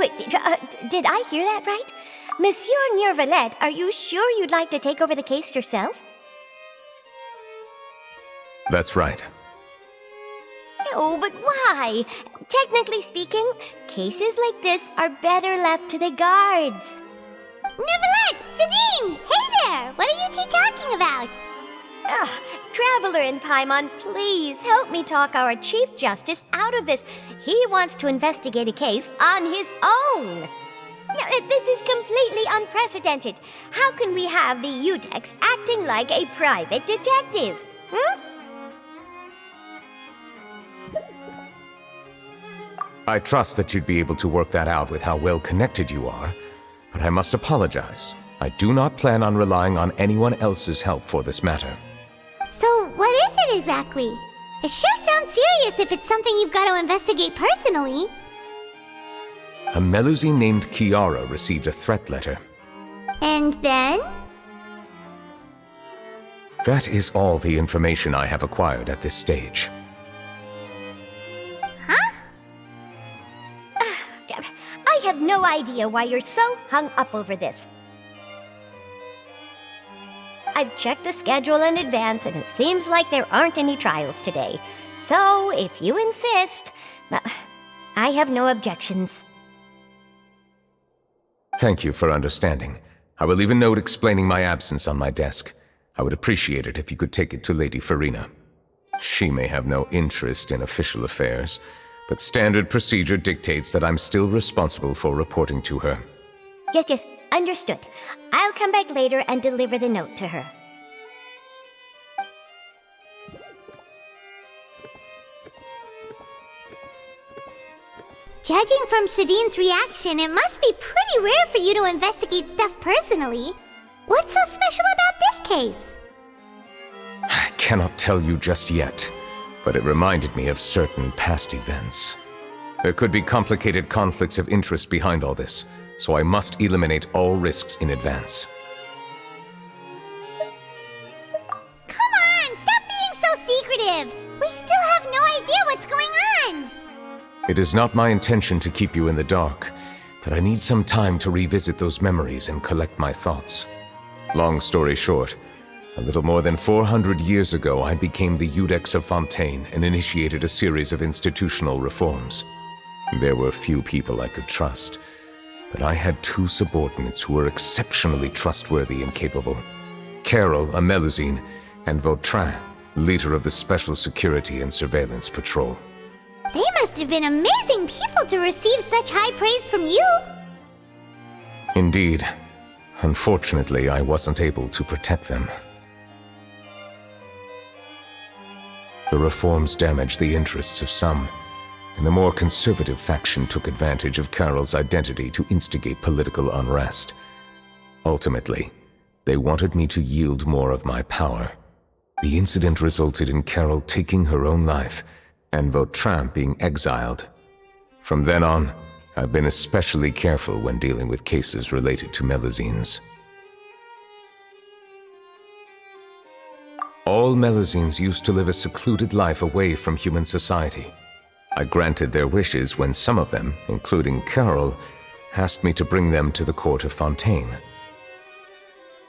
Wait, did I hear that right? Monsieur Neuvillette, are you sure you'd like to take over the case yourself? That's right. No, but why? Technically speaking, cases like this are better left to the guards. Neuvillette! Sidine! Hey there! What are you two talking about? Traveler in Paimon, please help me talk our Chief Justice out of this. He wants to investigate a case on his own. This is completely unprecedented. How can we have the Udex acting like a private detective? I trust that you'd be able to work that out with how well connected you are, but I must apologize. I do not plan on relying on anyone else's help for this matter. So, what is it exactly? It sure sounds serious if it's something you've got to investigate personally. A Melusine named Kiara received a threat letter. And then? That is all the information I have acquired at this stage. Huh? I have no idea why you're so hung up over this. I've checked the schedule in advance, and it seems like there aren't any trials today. So, if you insist, I have no objections. Thank you for understanding. I will leave a note explaining my absence on my desk. I would appreciate it if you could take it to Lady Furina. She may have no interest in official affairs, but standard procedure dictates that I'm still responsible for reporting to her. Yes, understood. I'll come back later and deliver the note to her. Judging from Sidine's reaction, it must be pretty rare for you to investigate stuff personally. What's so special about this case? I cannot tell you just yet, but it reminded me of certain past events. There could be complicated conflicts of interest behind all this, so I must eliminate all risks in advance. Come on, stop being so secretive! We still have no idea what's going on! It is not my intention to keep you in the dark, but I need some time to revisit those memories and collect my thoughts. Long story short, a little more than 400 years ago I became the Udex of Fontaine and initiated a series of institutional reforms. There were few people I could trust, but I had two subordinates who were exceptionally trustworthy and capable. Carol, a Melusine, and Vautrin, leader of the Special Security and Surveillance Patrol. They must have been amazing people to receive such high praise from you! Indeed. Unfortunately, I wasn't able to protect them. The reforms damaged the interests of some, and the more conservative faction took advantage of Carol's identity to instigate political unrest. Ultimately, they wanted me to yield more of my power. The incident resulted in Carol taking her own life, and Vautrin being exiled. From then on, I've been especially careful when dealing with cases related to Melusines. All Melusines used to live a secluded life away from human society. I granted their wishes when some of them, including Carol, asked me to bring them to the court of Fontaine.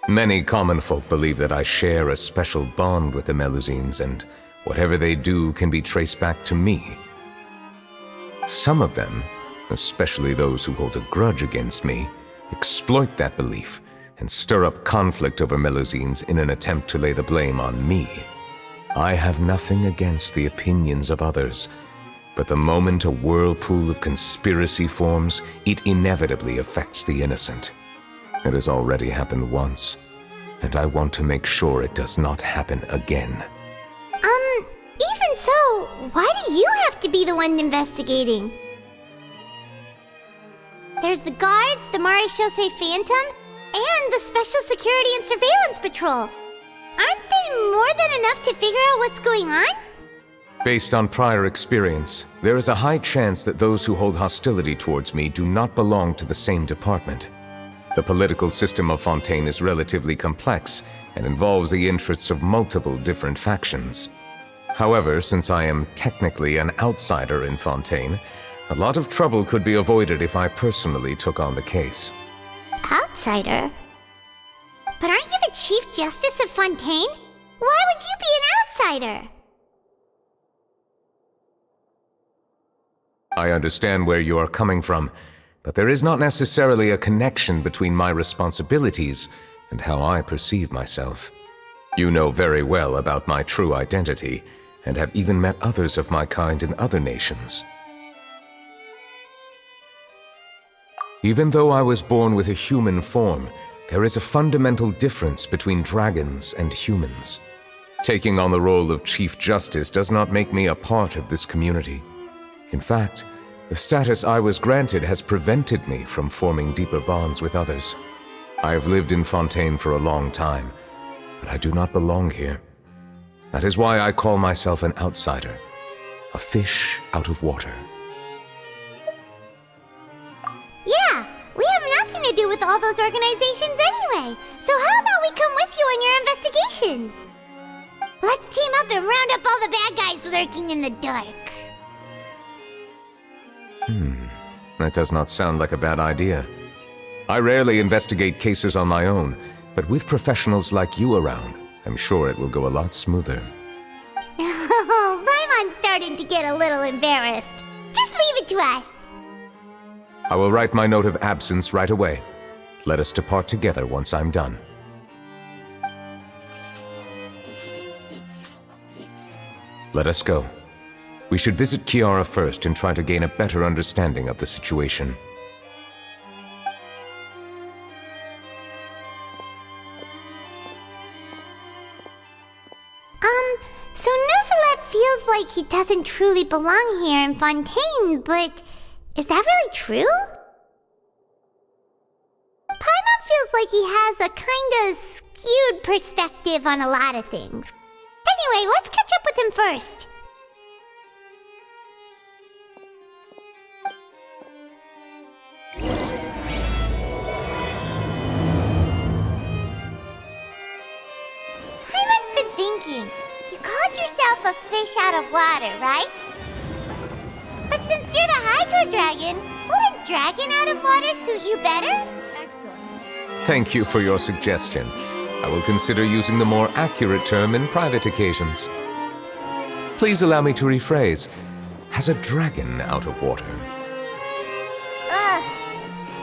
Many common folk believe that I share a special bond with the Melusines, and whatever they do can be traced back to me. Some of them, especially those who hold a grudge against me, exploit that belief and stir up conflict over Melusines in an attempt to lay the blame on me. I have nothing against the opinions of others, but the moment a whirlpool of conspiracy forms, it inevitably affects the innocent. It has already happened once, and I want to make sure it does not happen again. Even so, why do you have to be the one investigating? There's the guards, the Maréchaussée Phantom, and the Special Security and Surveillance Patrol. Aren't they more than enough to figure out what's going on? Based on prior experience, there is a high chance that those who hold hostility towards me do not belong to the same department. The political system of Fontaine is relatively complex and involves the interests of multiple different factions. However, since I am technically an outsider in Fontaine, A lot of trouble could be avoided if I personally took on the case. Outsider? But aren't you the Chief Justice of Fontaine? Why would you be an outsider? I understand where you are coming from, but there is not necessarily a connection between my responsibilities and how I perceive myself. You know very well about my true identity, and have even met others of my kind in other nations. Even though I was born with a human form, there is a fundamental difference between dragons and humans. Taking on the role of Chief Justice does not make me a part of this community. In fact, the status I was granted has prevented me from forming deeper bonds with others. I have lived in Fontaine for a long time, but I do not belong here. That is why I call myself an outsider, a fish out of water. Yeah, we have nothing to do with all those organizations anyway. So how about we come with you on your investigation? Let's team up and round up all the bad guys lurking in the dark. That does not sound like a bad idea. I rarely investigate cases on my own, but with professionals like you around, I'm sure it will go a lot smoother. Oh, Paimon's starting to get a little embarrassed. Just leave it to us. I will write my note of absence right away. Let us depart together once I'm done. Let us go. We should visit Kiara first and try to gain a better understanding of the situation. So Neuvillette feels like he doesn't truly belong here in Fontaine, but is that really true? Paimon feels like he has a kinda skewed perspective on a lot of things. Anyway, let's catch up with him first. Paimon's been thinking. You called yourself a fish out of water, right? But since you're the Hydro Dragon, wouldn't dragon out of water suit you better? Thank you for your suggestion. I will consider using the more accurate term in private occasions. Please allow me to rephrase. Has a dragon out of water? Ugh.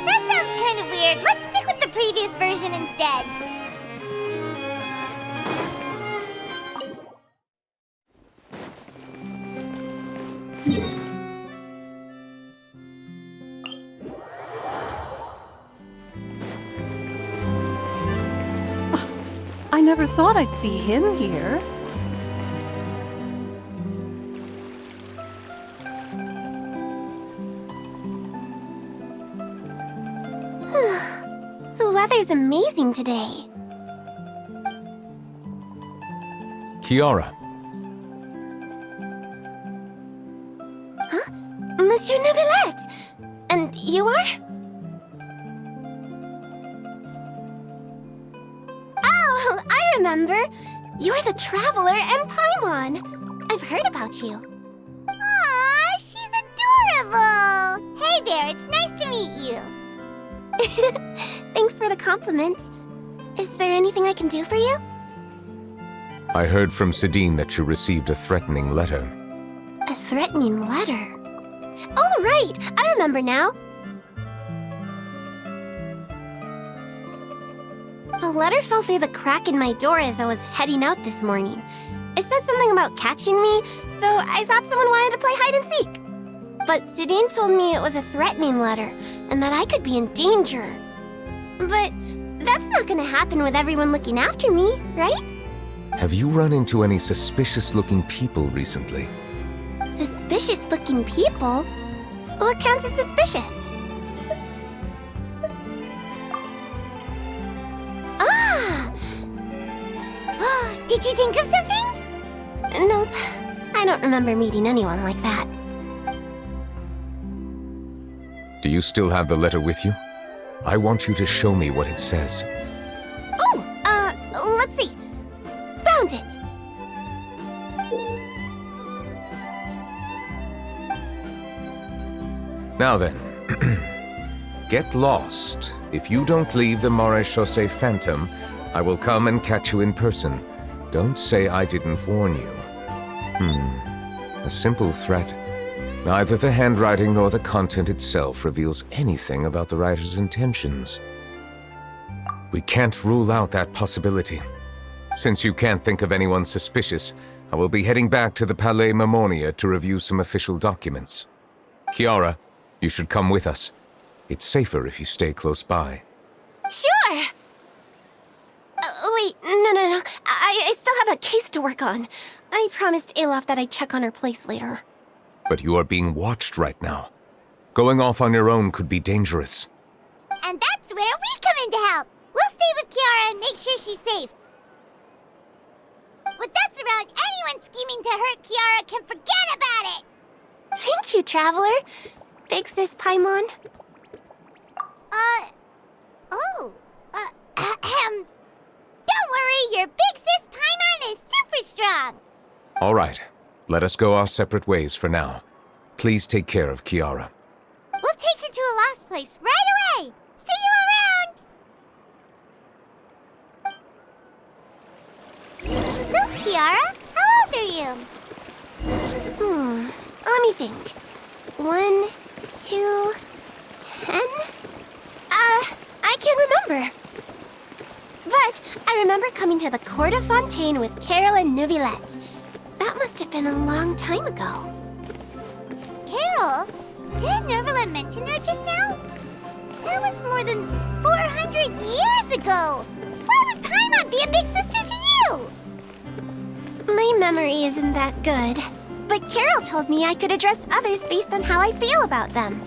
That sounds kind of weird. Let's stick with the previous version instead. I never thought I'd see him here. The weather's amazing today. Kiara. Huh? Monsieur Neuvillette! And you are? Oh, I remember. You're the Traveler and Paimon. I've heard about you. Aw, she's adorable! Hey there, it's nice to meet you. Thanks for the compliment. Is there anything I can do for you? I heard from Sidine that you received a threatening letter. A threatening letter? Oh, right! I remember now. The letter fell through the crack in my door as I was heading out this morning. It said something about catching me, so I thought someone wanted to play hide and seek. But Sidine told me it was a threatening letter, and that I could be in danger. But that's not gonna happen with everyone looking after me, right? Have you run into any suspicious-looking people recently? Suspicious-looking people? What counts as suspicious? Ah! Did you think of something? Nope. I don't remember meeting anyone like that. Do you still have the letter with you? I want you to show me what it says. Oh, let's see. Found it! Now then, get lost. If you don't leave the Maréchaussée Phantom, I will come and catch you in person. Don't say I didn't warn you. A simple threat. Neither the handwriting nor the content itself reveals anything about the writer's intentions. We can't rule out that possibility. Since you can't think of anyone suspicious, I will be heading back to the Palais Mermonia to review some official documents. Kiara, you should come with us. It's safer if you stay close by. Sure! Wait, no. I still have a case to work on. I promised Alof that I'd check on her place later. But you are being watched right now. Going off on your own could be dangerous. And that's where we come in to help. We'll stay with Kiara and make sure she's safe. With us around, anyone scheming to hurt Kiara can forget about it! Thank you, Traveler. Big Sis Paimon. Don't worry, your big sis Paimon is super strong! All right, let us go our separate ways for now. Please take care of Kiara. We'll take her to a lost place right away! See you around! So, Kiara, how old are you? Let me think. 1, 2, 10? I can't remember. But I remember coming to the court of Fontaine with Carol and Neuvillette. That must have been a long time ago. Carol? Didn't Neuvillette mention her just now? That was more than 400 years ago! Why would Paimon be a big sister to you? My memory isn't that good. But Carol told me I could address others based on how I feel about them.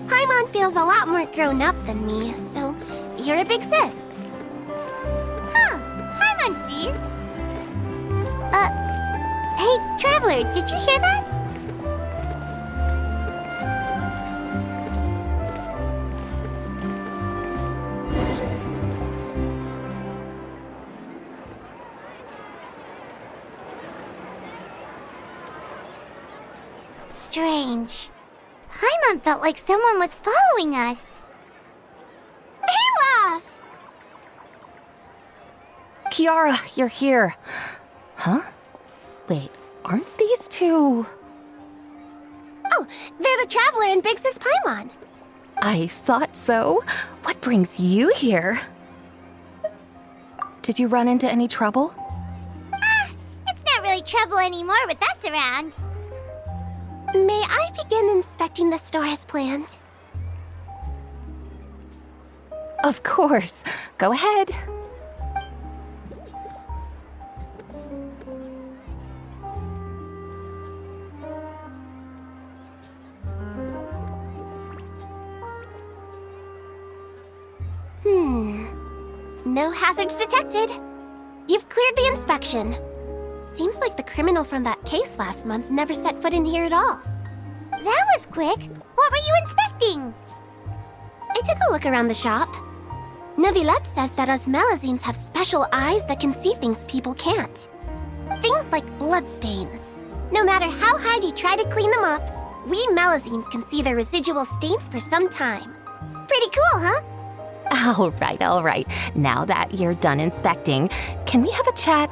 Paimon feels a lot more grown up than me, so you're a big sis. Paimon sees. Hey, Traveler, did you hear that? Strange. Paimon felt like someone was following us. Olaf! Kiara, you're here. Huh? Wait, aren't these two... Oh, they're the Traveler and Big Sis Paimon. I thought so. What brings you here? Did you run into any trouble? It's not really trouble anymore with us around. May I begin inspecting the store as planned? Of course. Go ahead. No hazards detected. You've cleared the inspection. Seems like the criminal from that case last month never set foot in here at all. That was quick. What were you inspecting? I took a look around the shop. Neuvillette says that us Melazines have special eyes that can see things people can't. Things like bloodstains. No matter how hard you try to clean them up, we Melazines can see their residual stains for some time. Pretty cool, huh? All right. Now that you're done inspecting, can we have a chat?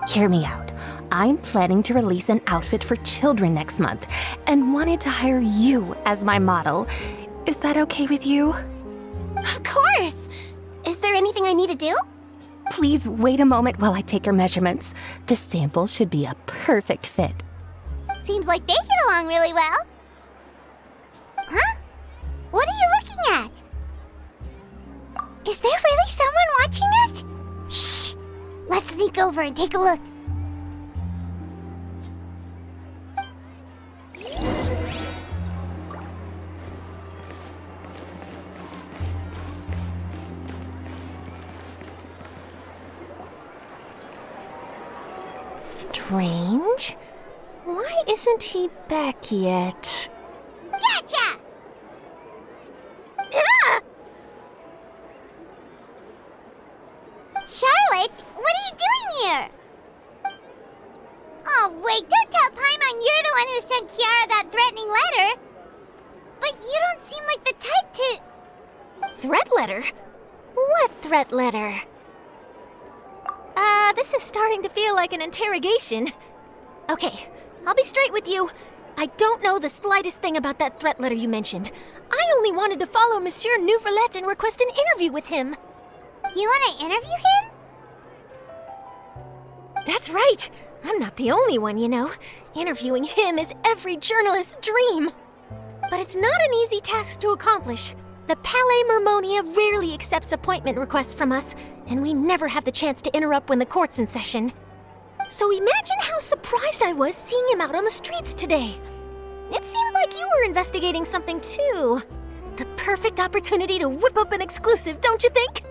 Hear me out. I'm planning to release an outfit for children next month and wanted to hire you as my model. Is that okay with you? Of course! Is there anything I need to do? Please wait a moment while I take your measurements. The sample should be a perfect fit. Seems like they get along really well. Huh? What are you looking at? Is there really someone watching us? Shh! Let's sneak over and take a look. Strange. Why isn't he back yet? Gotcha! Ah! Charlotte, what are you doing here? Oh, wait, don't tell Paimon you're the one who sent Kiara that threatening letter. But you don't seem like the type to... Threat letter? What threat letter? This is starting to feel like an interrogation. Okay, I'll be straight with you. I don't know the slightest thing about that threat letter you mentioned. I only wanted to follow Monsieur Neuvillette and request an interview with him. You want to interview him? That's right. I'm not the only one, you know. Interviewing him is every journalist's dream. But it's not an easy task to accomplish. The Palais Mermonia rarely accepts appointment requests from us, and we never have the chance to interrupt when the court's in session. So imagine how surprised I was seeing him out on the streets today. It seemed like you were investigating something too. The perfect opportunity to whip up an exclusive, don't you think?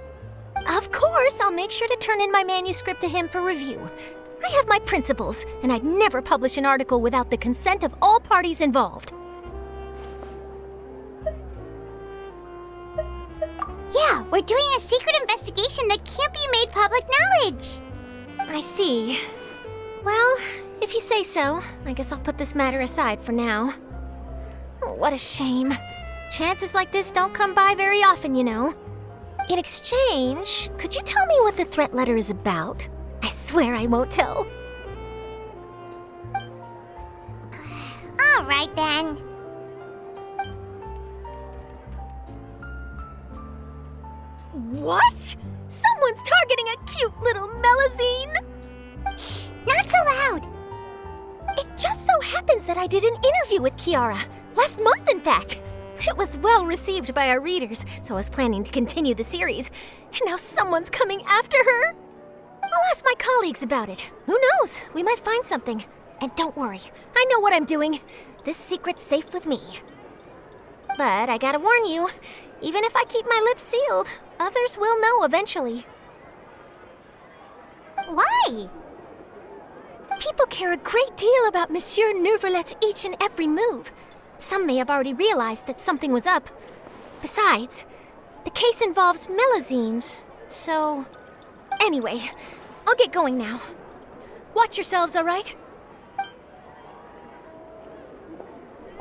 Of course, I'll make sure to turn in my manuscript to him for review. I have my principles, and I'd never publish an article without the consent of all parties involved. Yeah, we're doing a secret investigation that can't be made public knowledge. I see. Well, if you say so, I guess I'll put this matter aside for now. Oh, what a shame. Chances like this don't come by very often, you know. In exchange, could you tell me what the threat letter is about? I swear I won't tell. All right, then. What? Someone's targeting a cute little melazine? Shh, not so loud. It just so happens that I did an interview with Kiara. Last month, in fact. It was well received by our readers, so I was planning to continue the series. And now someone's coming after her. I'll ask my colleagues about it. Who knows? We might find something. And don't worry, I know what I'm doing. This secret's safe with me. But I gotta warn you, even if I keep my lips sealed, others will know eventually. Why? People care a great deal about Monsieur Neuvillette's each and every move. Some may have already realized that something was up. Besides, the case involves melazines, so... Anyway, I'll get going now. Watch yourselves, all right?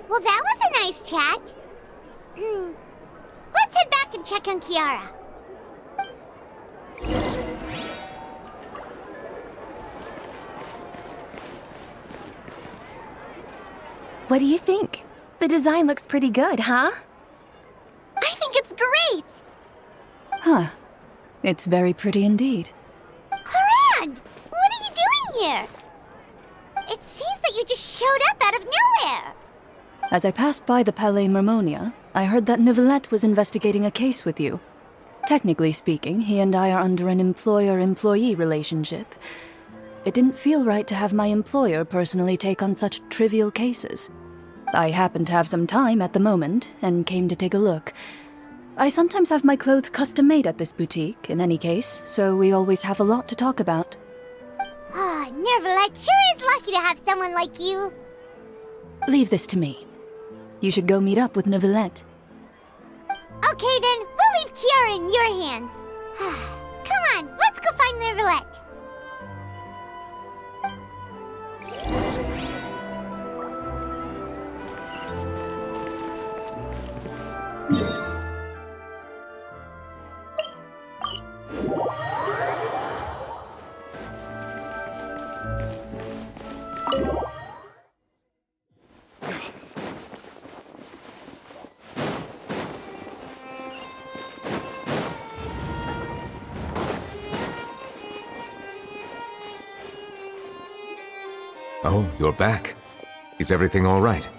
Well, that was a nice chat. Let's head back and check on Kiara. What do you think? The design looks pretty good, huh? I think it's great! Huh. It's very pretty indeed. Haran! What are you doing here? It seems that you just showed up out of nowhere. As I passed by the Palais Mermonia, I heard that Neuvillette was investigating a case with you. Technically speaking, he and I are under an employer-employee relationship. It didn't feel right to have my employer personally take on such trivial cases. I happened to have some time at the moment, and came to take a look. I sometimes have my clothes custom-made at this boutique, in any case, so we always have a lot to talk about. Ah, Neuvillette sure is lucky to have someone like you. Leave this to me. You should go meet up with Neuvillette. Okay then, we'll leave Kiara in your hands. Come on, let's go find Neuvillette. Oh, you're back. Is everything all right?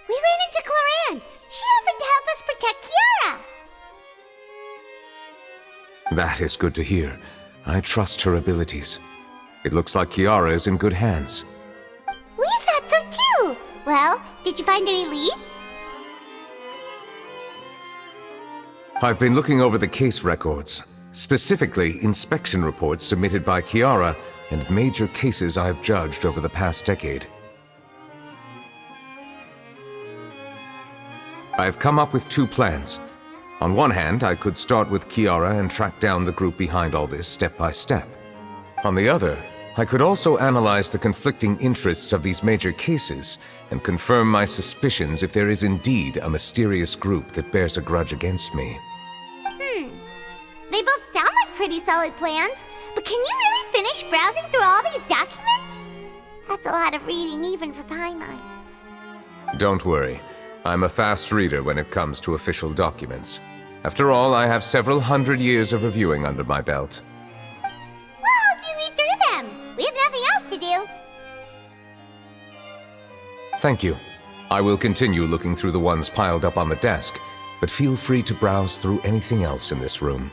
We ran into Cloran. She offered to help us protect Kiara. That is good to hear. I trust her abilities. It looks like Kiara is in good hands. We thought so too. Well, did you find any leads? I've been looking over the case records, specifically inspection reports submitted by Kiara and major cases I've judged over the past decade. I've come up with two plans. On one hand, I could start with Kiara and track down the group behind all this step by step. On the other, I could also analyze the conflicting interests of these major cases and confirm my suspicions if there is indeed a mysterious group that bears a grudge against me. They both sound like pretty solid plans, but can you really finish browsing through all these documents? That's a lot of reading even for Paimon. Don't worry. I'm a fast reader when it comes to official documents. After all, I have several hundred years of reviewing under my belt. We'll help you read through them. We have nothing else to do. Thank you. I will continue looking through the ones piled up on the desk, but feel free to browse through anything else in this room.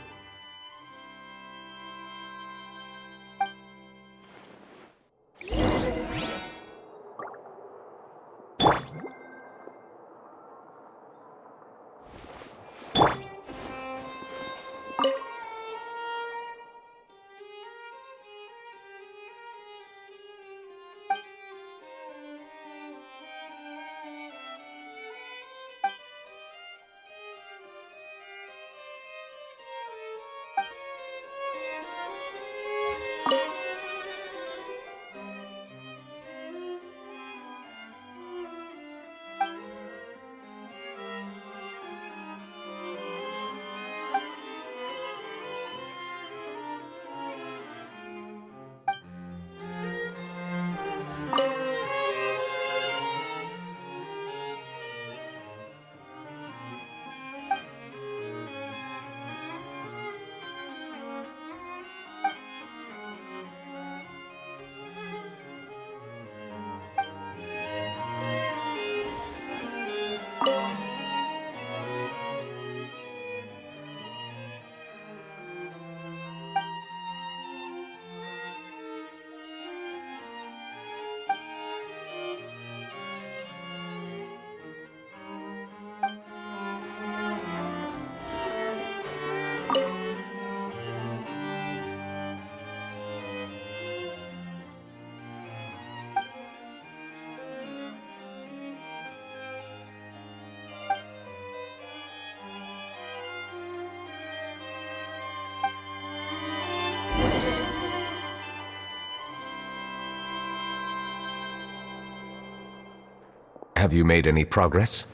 Have you made any progress?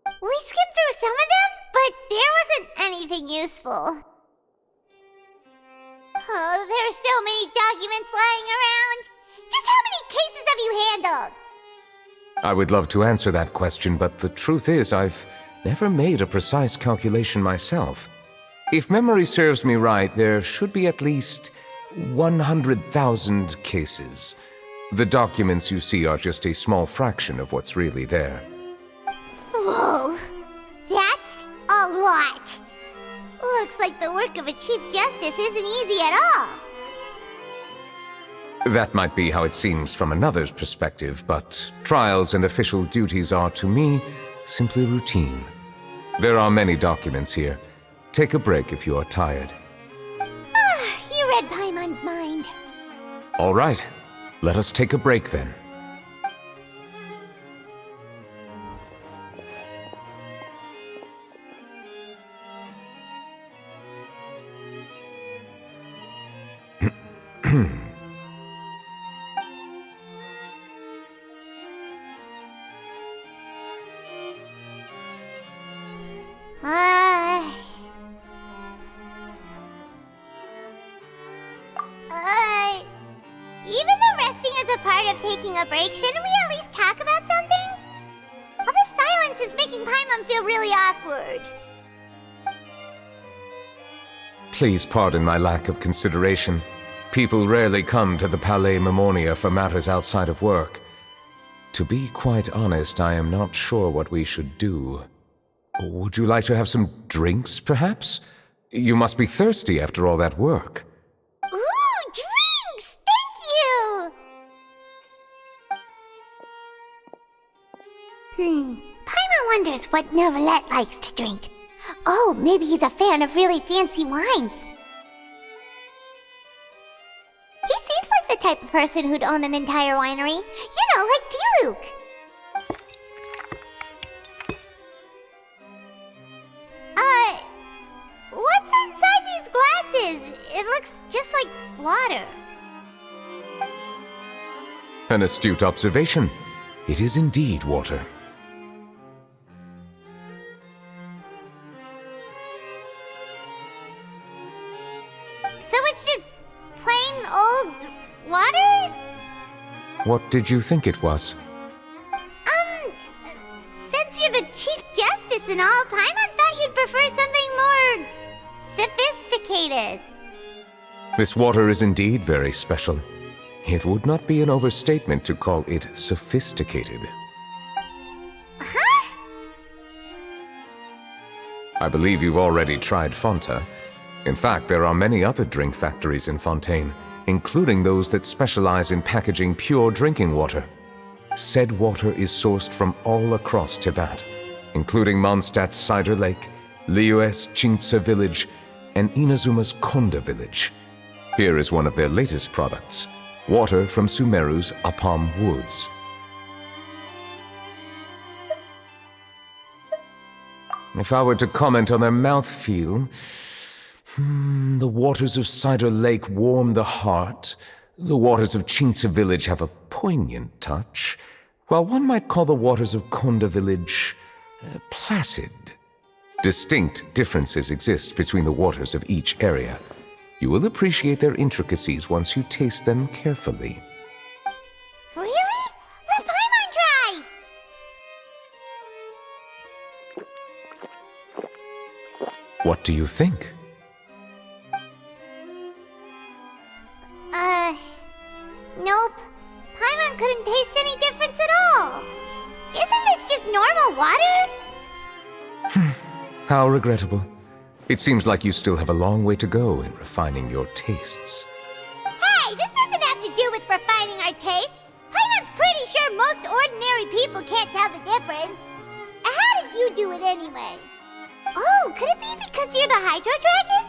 We skimmed through some of them, but there wasn't anything useful. Oh, there are so many documents lying around. Just how many cases have you handled? I would love to answer that question, but the truth is I've never made a precise calculation myself. If memory serves me right, there should be at least 100,000 cases. The documents you see are just a small fraction of what's really there. Whoa, that's a lot. Looks like the work of a Chief Justice isn't easy at all. That might be how it seems from another's perspective, but trials and official duties are, to me, simply routine. There are many documents here. Take a break if you are tired. You read Paimon's mind. All right. Let us take a break then. Even though resting is a part of taking a break, shouldn't we at least talk about something? All this silence is making Paimon feel really awkward. Please pardon my lack of consideration. People rarely come to the Palais Mermonia for matters outside of work. To be quite honest, I am not sure what we should do. Would you like to have some drinks, perhaps? You must be thirsty after all that work. Ooh, drinks! Thank you! Paimon wonders what Neuvillette likes to drink. Oh, maybe he's a fan of really fancy wines. He seems like the type of person who'd own an entire winery. You know, like D-Luke. What's inside these glasses? It looks just like water. An astute observation. It is indeed water. So it's just plain old water? What did you think it was? Since you're the Chief Justice and all, Paimon thought you'd prefer something more sophisticated. This water is indeed very special. It would not be an overstatement to call it sophisticated. Huh? I believe you've already tried Fonta. In fact, there are many other drink factories in Fontaine, including those that specialize in packaging pure drinking water. Said water is sourced from all across Teyvat, including Mondstadt's Cider Lake, Liyue's Chintsa village, and Inazuma's Konda village. Here is one of their latest products, water from Sumeru's Apam Woods. If I were to comment on their mouthfeel, the waters of Cider Lake warm the heart, the waters of Chintsa village have a poignant touch, while one might call the waters of Konda village placid. Distinct differences exist between the waters of each area. You will appreciate their intricacies once you taste them carefully. Really? Let Paimon try! What do you think? Nope. Paimon couldn't taste any difference at all. Isn't this just normal water? How regrettable. It seems like you still have a long way to go in refining your tastes. Hey, this doesn't have to do with refining our taste. Paimon's pretty sure most ordinary people can't tell the difference. How did you do it anyway? Oh, could it be because you're the Hydro Dragon?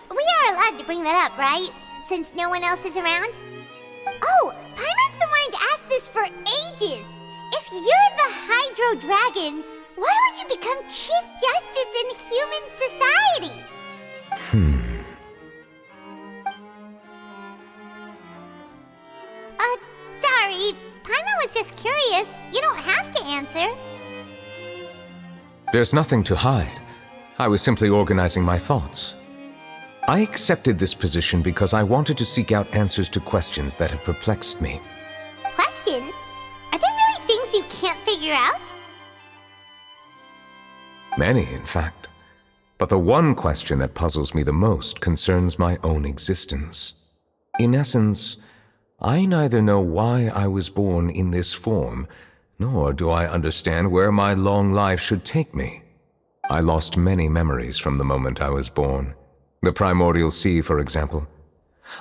We are allowed to bring that up, right? Since no one else is around? Oh, Paimon's been wanting to ask this for ages. If you're the Hydro Dragon, why would you become Chief Justice in human society? Sorry. Paimon was just curious. You don't have to answer. There's nothing to hide. I was simply organizing my thoughts. I accepted this position because I wanted to seek out answers to questions that have perplexed me. Questions? Are there really things you can't figure out? Many, in fact. But the one question that puzzles me the most concerns my own existence. In essence, I neither know why I was born in this form, nor do I understand where my long life should take me. I lost many memories from the moment I was born. The primordial sea, for example.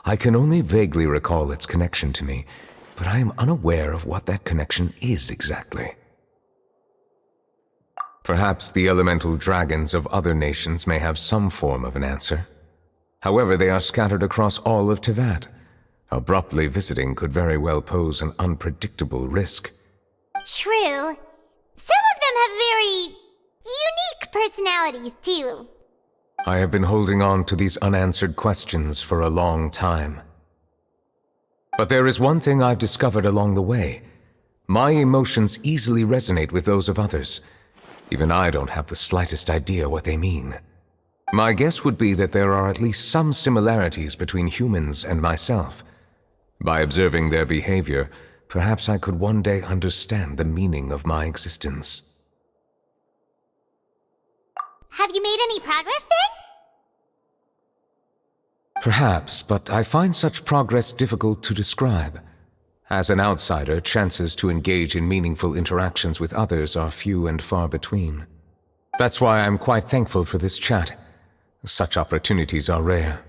I can only vaguely recall its connection to me, but I am unaware of what that connection is exactly. Perhaps the elemental dragons of other nations may have some form of an answer. However, they are scattered across all of Teyvat. Abruptly visiting could very well pose an unpredictable risk. True. Some of them have very unique personalities, too. I have been holding on to these unanswered questions for a long time. But there is one thing I've discovered along the way. My emotions easily resonate with those of others. Even I don't have the slightest idea what they mean. My guess would be that there are at least some similarities between humans and myself. By observing their behavior, perhaps I could one day understand the meaning of my existence. Have you made any progress then? Perhaps, but I find such progress difficult to describe. As an outsider, chances to engage in meaningful interactions with others are few and far between. That's why I'm quite thankful for this chat. Such opportunities are rare.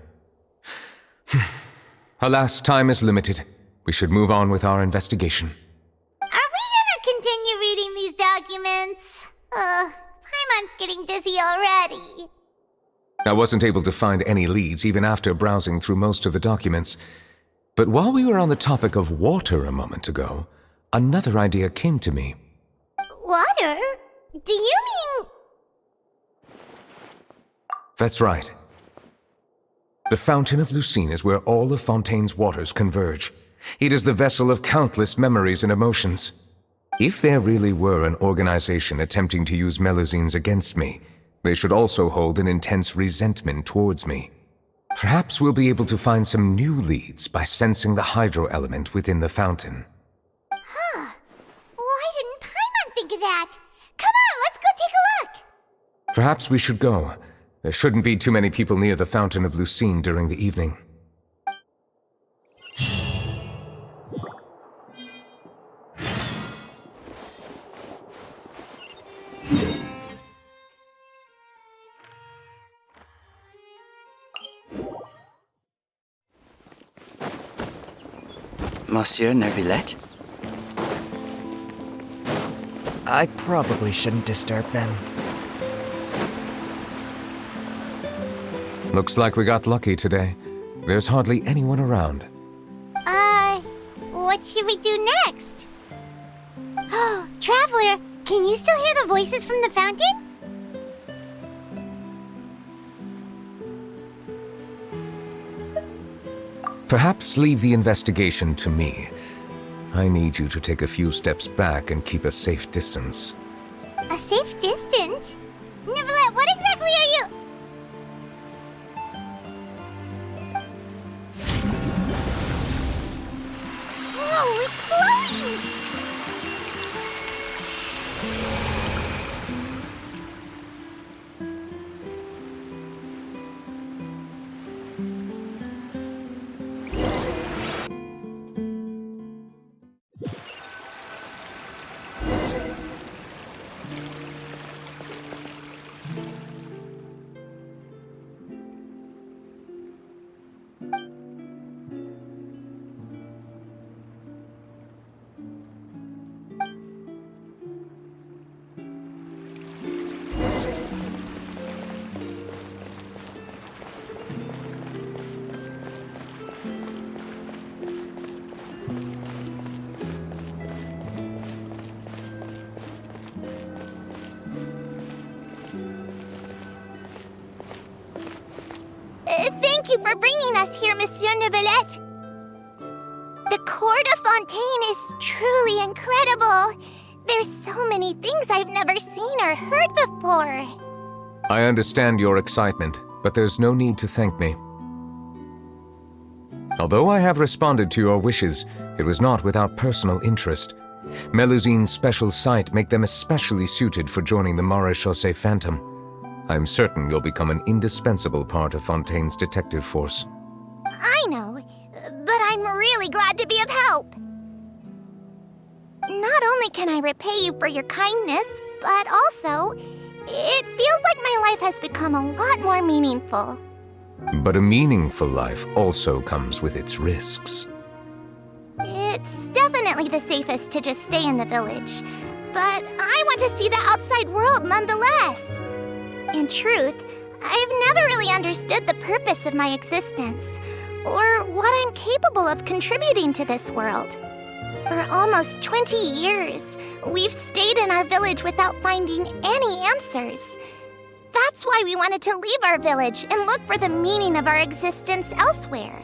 Alas, time is limited. We should move on with our investigation. Are we gonna continue reading these documents? Paimon's getting dizzy already. I wasn't able to find any leads even after browsing through most of the documents. But while we were on the topic of water a moment ago, another idea came to me. Water? Do you mean... That's right. The Fountain of Lucine is where all of Fontaine's waters converge. It is the vessel of countless memories and emotions. If there really were an organization attempting to use Melusines against me, they should also hold an intense resentment towards me. Perhaps we'll be able to find some new leads by sensing the hydro element within the fountain. Huh. Why didn't Paimon think of that? Come on, let's go take a look! Perhaps we should go. There shouldn't be too many people near the Fountain of Lucine during the evening. Monsieur Neuvillette? I probably shouldn't disturb them. Looks like we got lucky today. There's hardly anyone around. What should we do next? Oh, Traveler, can you still hear the voices from the fountain? Perhaps leave the investigation to me. I need you to take a few steps back and keep a safe distance. A safe distance? Neuvillette, what exactly are you... Whoa, it's glowing! Thank you for bringing us here, Monsieur Neuvillette. The court of Fontaine is truly incredible. There's so many things I've never seen or heard before. I understand your excitement, but there's no need to thank me. Although I have responded to your wishes, it was not without personal interest. Melusine's special sight make them especially suited for joining the Maréchaussée Phantom. I'm certain you'll become an indispensable part of Fontaine's detective force. I know, but I'm really glad to be of help. Not only can I repay you for your kindness, but also, it feels like my life has become a lot more meaningful. But a meaningful life also comes with its risks. It's definitely the safest to just stay in the village, but I want to see the outside world nonetheless. In truth, I've never really understood the purpose of my existence, or what I'm capable of contributing to this world. For almost 20 years, we've stayed in our village without finding any answers. That's why we wanted to leave our village and look for the meaning of our existence elsewhere.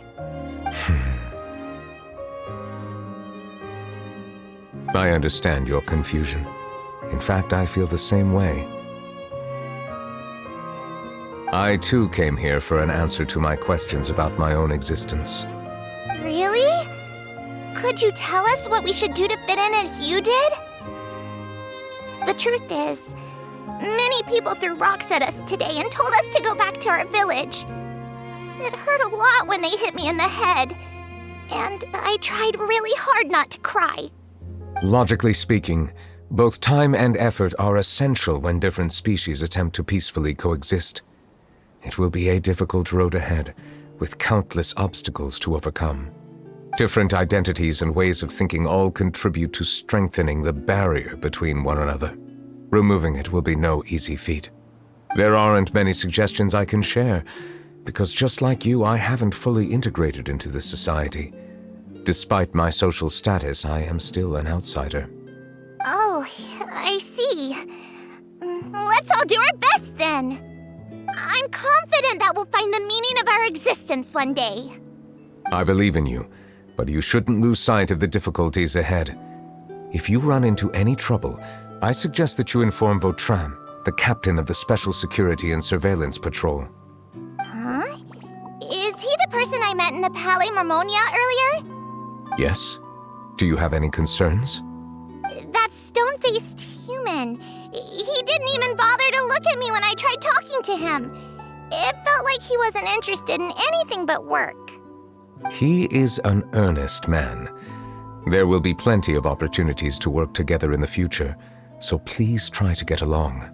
I understand your confusion. In fact, I feel the same way. I too came here for an answer to my questions about my own existence. Really? Could you tell us what we should do to fit in as you did? The truth is, many people threw rocks at us today and told us to go back to our village. It hurt a lot when they hit me in the head, and I tried really hard not to cry. Logically speaking, both time and effort are essential when different species attempt to peacefully coexist. It will be a difficult road ahead, with countless obstacles to overcome. Different identities and ways of thinking all contribute to strengthening the barrier between one another. Removing it will be no easy feat. There aren't many suggestions I can share, because just like you, I haven't fully integrated into this society. Despite my social status, I am still an outsider. Oh, I see. Let's all do our best then. I'm confident that we'll find the meaning of our existence one day. I believe in you, but you shouldn't lose sight of the difficulties ahead. If you run into any trouble, I suggest that you inform Vautrin, the captain of the Special Security and Surveillance Patrol. Huh? Is he the person I met in the Palais Marmonia earlier? Yes? Do you have any concerns? That stone-faced human. He didn't even bother to look at me when I tried talking to him. It felt like he wasn't interested in anything but work. He is an earnest man. There will be plenty of opportunities to work together in the future, so please try to get along.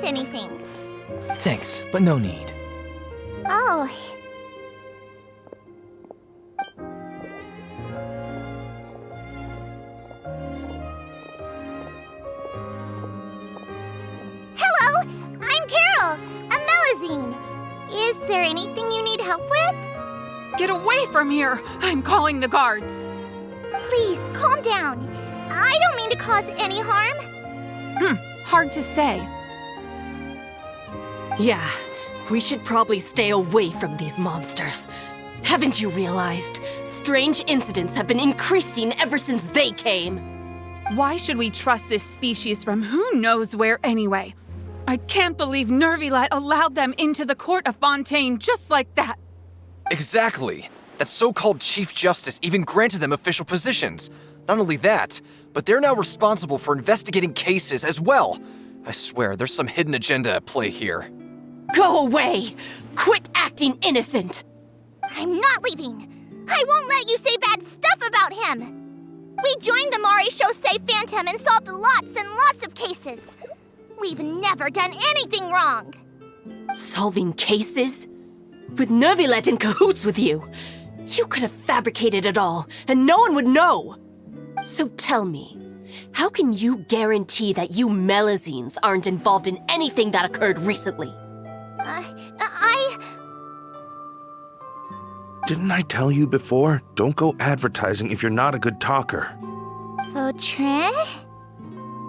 Anything. Thanks, but no need. Oh. Hello, I'm Carol, a Melazine. Is there anything you need help with? Get away from here! I'm calling the guards. Please, calm down. I don't mean to cause any harm. Hard to say. Yeah, we should probably stay away from these monsters. Haven't you realized? Strange incidents have been increasing ever since they came. Why should we trust this species from who knows where anyway? I can't believe Neuvillette allowed them into the court of Fontaine just like that. Exactly. That so-called Chief Justice even granted them official positions. Not only that, but they're now responsible for investigating cases as well. I swear, there's some hidden agenda at play here. Go away! Quit acting innocent! I'm not leaving. I won't let you say bad stuff about him. We joined the Maréchaussée Phantom and solved lots and lots of cases. We've never done anything wrong. Solving cases? With Neuvillette in cahoots with you? You could have fabricated it all, and no one would know. So tell me, how can you guarantee that you Melazines aren't involved in anything that occurred recently? Didn't I tell you before? Don't go advertising if you're not a good talker. Vautrin?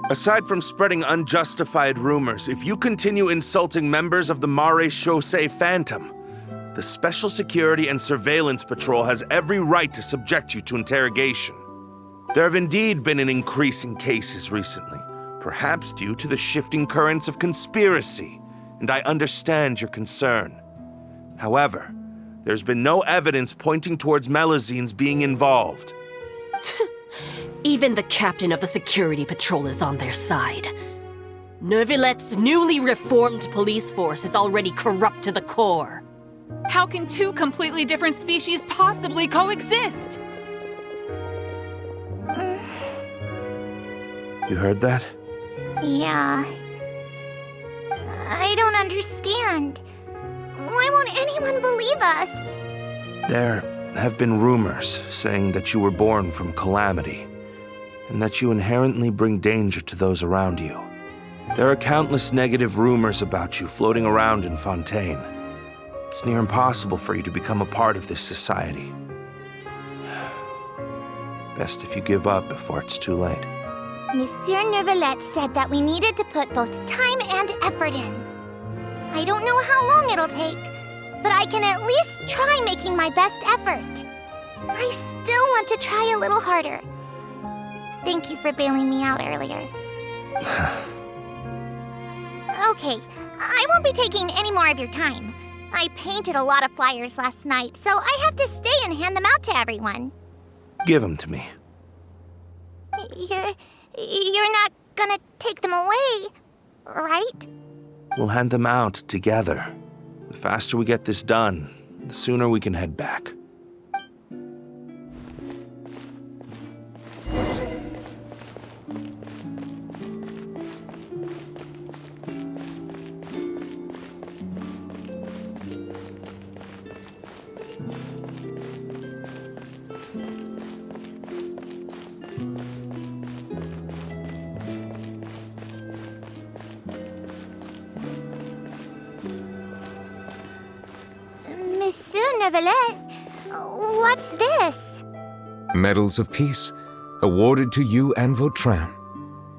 Aside from spreading unjustified rumors, if you continue insulting members of the Maréchaussée Phantom, the Special Security and Surveillance Patrol has every right to subject you to interrogation. There have indeed been an increase in cases recently, perhaps due to the shifting currents of conspiracy, and I understand your concern. However, there's been no evidence pointing towards Melazines being involved. Even the captain of the security patrol is on their side. Neuvillette's newly reformed police force is already corrupt to the core. How can two completely different species possibly coexist? You heard that? Yeah. I don't understand. Why won't anyone believe us? There have been rumors saying that you were born from calamity, and that you inherently bring danger to those around you. There are countless negative rumors about you floating around in Fontaine. It's near impossible for you to become a part of this society. Best if you give up before it's too late. Monsieur Neuvillette said that we needed to put both time and effort in. I don't know how long it'll take, but I can at least try making my best effort. I still want to try a little harder. Thank you for bailing me out earlier. Okay, I won't be taking any more of your time. I painted a lot of flyers last night, so I have to stay and hand them out to everyone. Give them to me. You're not gonna take them away, right? We'll hand them out together. The faster we get this done, the sooner we can head back. Neuvillette. What's this? Medals of Peace, awarded to you and Vautrin.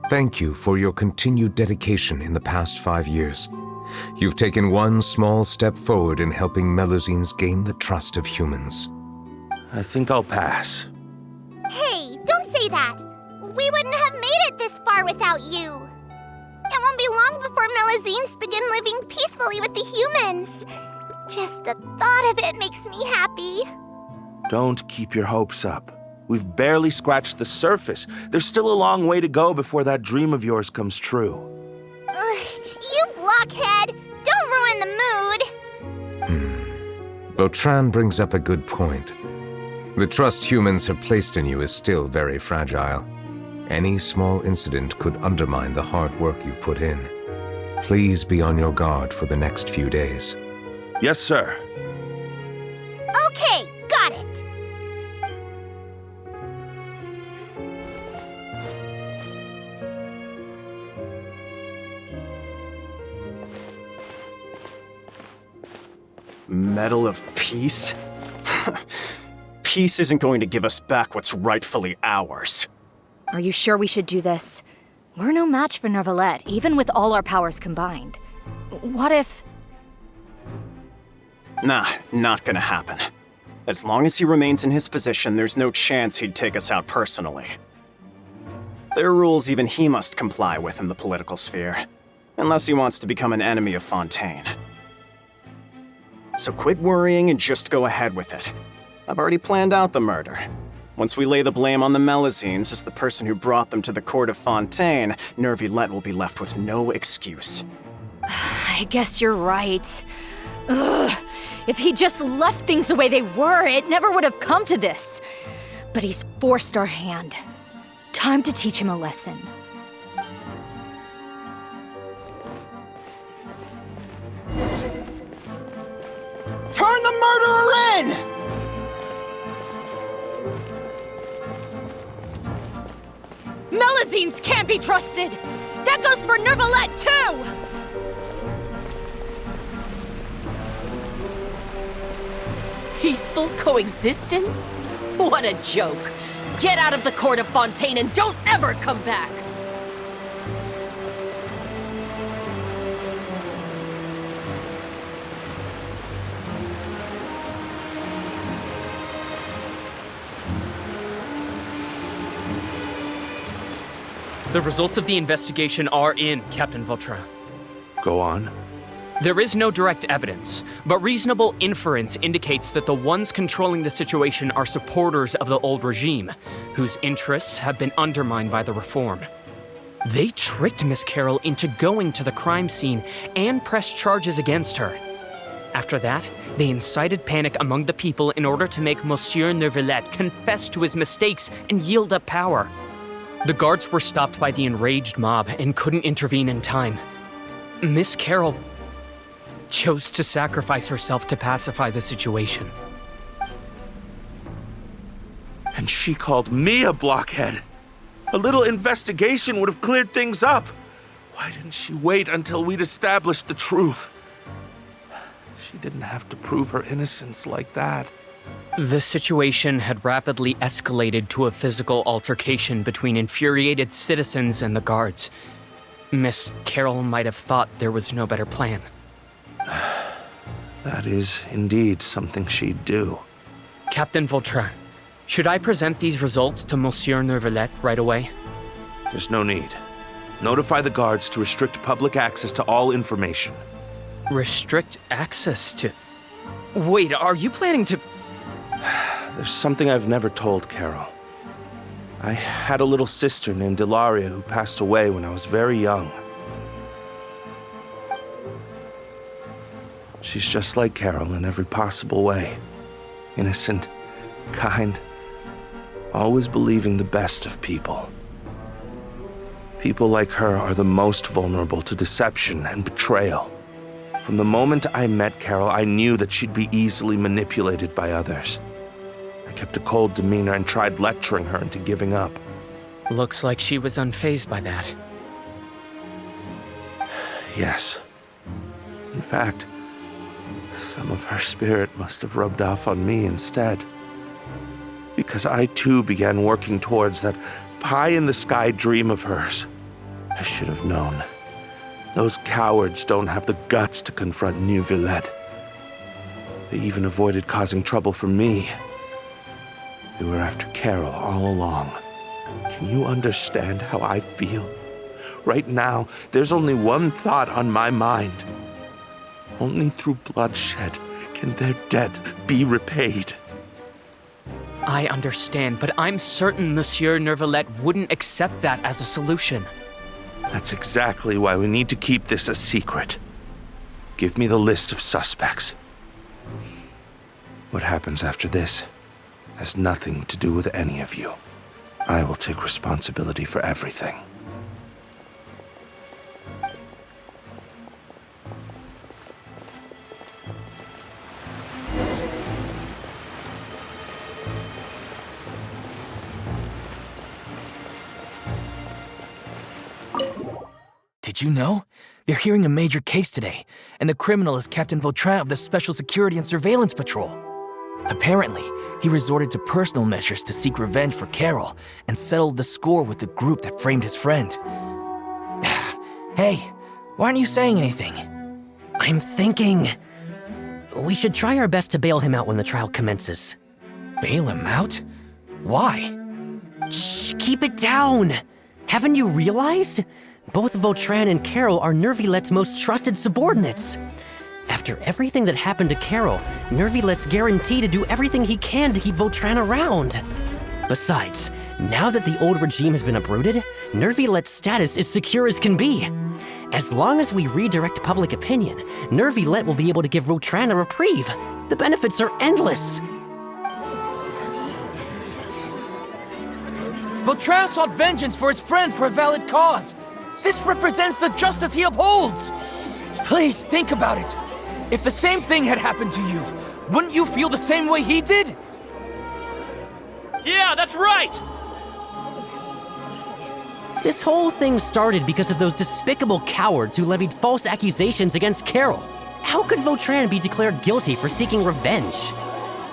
Thank you for your continued dedication in the past 5 years. You've taken one small step forward in helping Melusines gain the trust of humans. I think I'll pass. Hey, don't say that. We wouldn't have made it this far without you. It won't be long before Melusines begin living peacefully with the humans. Just the thought of it makes me happy. Don't keep your hopes up. We've barely scratched the surface. There's still a long way to go before that dream of yours comes true. You blockhead! Don't ruin the mood! Vautrin brings up a good point. The trust humans have placed in you is still very fragile. Any small incident could undermine the hard work you put in. Please be on your guard for the next few days. Yes, sir. Okay, got it. Medal of Peace? Peace isn't going to give us back what's rightfully ours. Are you sure we should do this? We're no match for Neuvillette, even with all our powers combined. What if... Nah, not gonna happen. As long as he remains in his position, there's no chance he'd take us out personally. There are rules even he must comply with in the political sphere, unless he wants to become an enemy of Fontaine. So quit worrying and just go ahead with it. I've already planned out the murder. Once we lay the blame on the Melusines as the person who brought them to the court of Fontaine, Neuvillette will be left with no excuse. I guess you're right. Ugh. If he just left things the way they were, it never would have come to this. But he's forced our hand. Time to teach him a lesson. Turn the murderer in! Melusines can't be trusted! That goes for Neuvillette, too! Peaceful coexistence? What a joke! Get out of the court of Fontaine and don't ever come back! The results of the investigation are in, Captain Vautrin. Go on. There is no direct evidence, but reasonable inference indicates that the ones controlling the situation are supporters of the old regime, whose interests have been undermined by the reform. They tricked Miss Carroll into going to the crime scene and pressed charges against her. After that, they incited panic among the people in order to make Monsieur Neuvillette confess to his mistakes and yield up power. The guards were stopped by the enraged mob and couldn't intervene in time. Miss Carroll chose to sacrifice herself to pacify the situation. And she called me a blockhead. A little investigation would have cleared things up. Why didn't she wait until we'd established the truth? She didn't have to prove her innocence like that. The situation had rapidly escalated to a physical altercation between infuriated citizens and the guards. Miss Carroll might have thought there was no better plan. That is indeed something she'd do. Captain Vautrin, should I present these results to Monsieur Neuvillette right away? There's no need. Notify the guards to restrict public access to all information. Restrict access to... Wait, are you planning to... There's something I've never told Carol. I had a little sister named Ilaria who passed away when I was very young. She's just like Carol in every possible way. Innocent, kind, always believing the best of people. People like her are the most vulnerable to deception and betrayal. From the moment I met Carol, I knew that she'd be easily manipulated by others. I kept a cold demeanor and tried lecturing her into giving up. Looks like she was unfazed by that. Yes. In fact, Some of her spirit must have rubbed off on me instead. Because I too began working towards that pie-in-the-sky dream of hers. I should have known. Those cowards don't have the guts to confront Neuvillette. They even avoided causing trouble for me. They were after Carol all along. Can you understand how I feel? Right now, there's only one thought on my mind. Only through bloodshed can their debt be repaid. I understand, but I'm certain Monsieur Neuvillette wouldn't accept that as a solution. That's exactly why we need to keep this a secret. Give me the list of suspects. What happens after this has nothing to do with any of you. I will take responsibility for everything. Did you know? They're hearing a major case today, and the criminal is Captain Vautrin of the Special Security and Surveillance Patrol. Apparently, he resorted to personal measures to seek revenge for Carol and settled the score with the group that framed his friend. Hey, why aren't you saying anything? I'm thinking... we should try our best to bail him out when the trial commences. Bail him out? Why? Shh, keep it down! Haven't you realized? Both Vautrin and Carol are Neuvillette's most trusted subordinates. After everything that happened to Carol, Neuvillette's guaranteed to do everything he can to keep Vautrin around. Besides, now that the old regime has been uprooted, Neuvillette's status is secure as can be. As long as we redirect public opinion, Neuvillette will be able to give Vautrin a reprieve. The benefits are endless. Vautrin sought vengeance for his friend for a valid cause. This represents the justice he upholds. Please, think about it. If the same thing had happened to you, wouldn't you feel the same way he did? Yeah, that's right! This whole thing started because of those despicable cowards who levied false accusations against Carol. How could Vautrin be declared guilty for seeking revenge?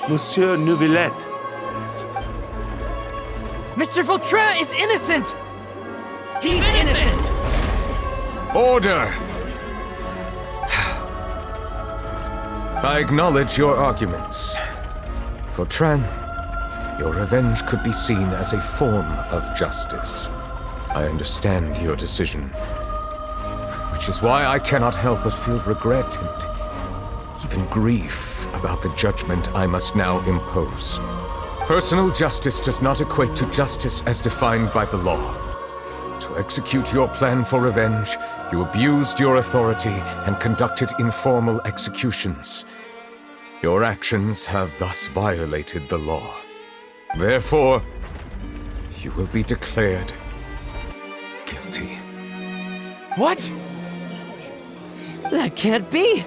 Monsieur Neuvillette. Mr. Vautrin is innocent! He's innocent! Order! I acknowledge your arguments. Vautrin, your revenge could be seen as a form of justice. I understand your decision, which is why I cannot help but feel regret and even grief about the judgment I must now impose. Personal justice does not equate to justice as defined by the law. To execute your plan for revenge, you abused your authority and conducted informal executions. Your actions have thus violated the law. Therefore, you will be declared guilty. What? That can't be!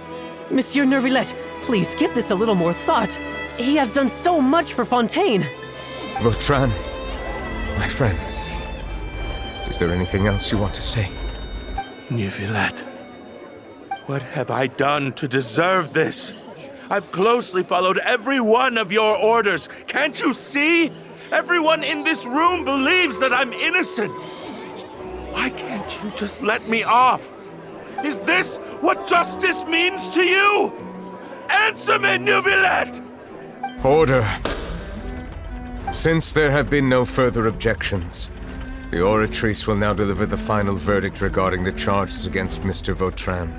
Monsieur Neuvillette, please give this a little more thought. He has done so much for Fontaine. Vautrin, my friend, is there anything else you want to say? Neuvillette, what have I done to deserve this? I've closely followed every one of your orders. Can't you see? Everyone in this room believes that I'm innocent. Why can't you just let me off? Is this what justice means to you? Answer me, Neuvillette! Order. Since there have been no further objections, the Oratrice will now deliver the final verdict regarding the charges against Mr. Vautrin.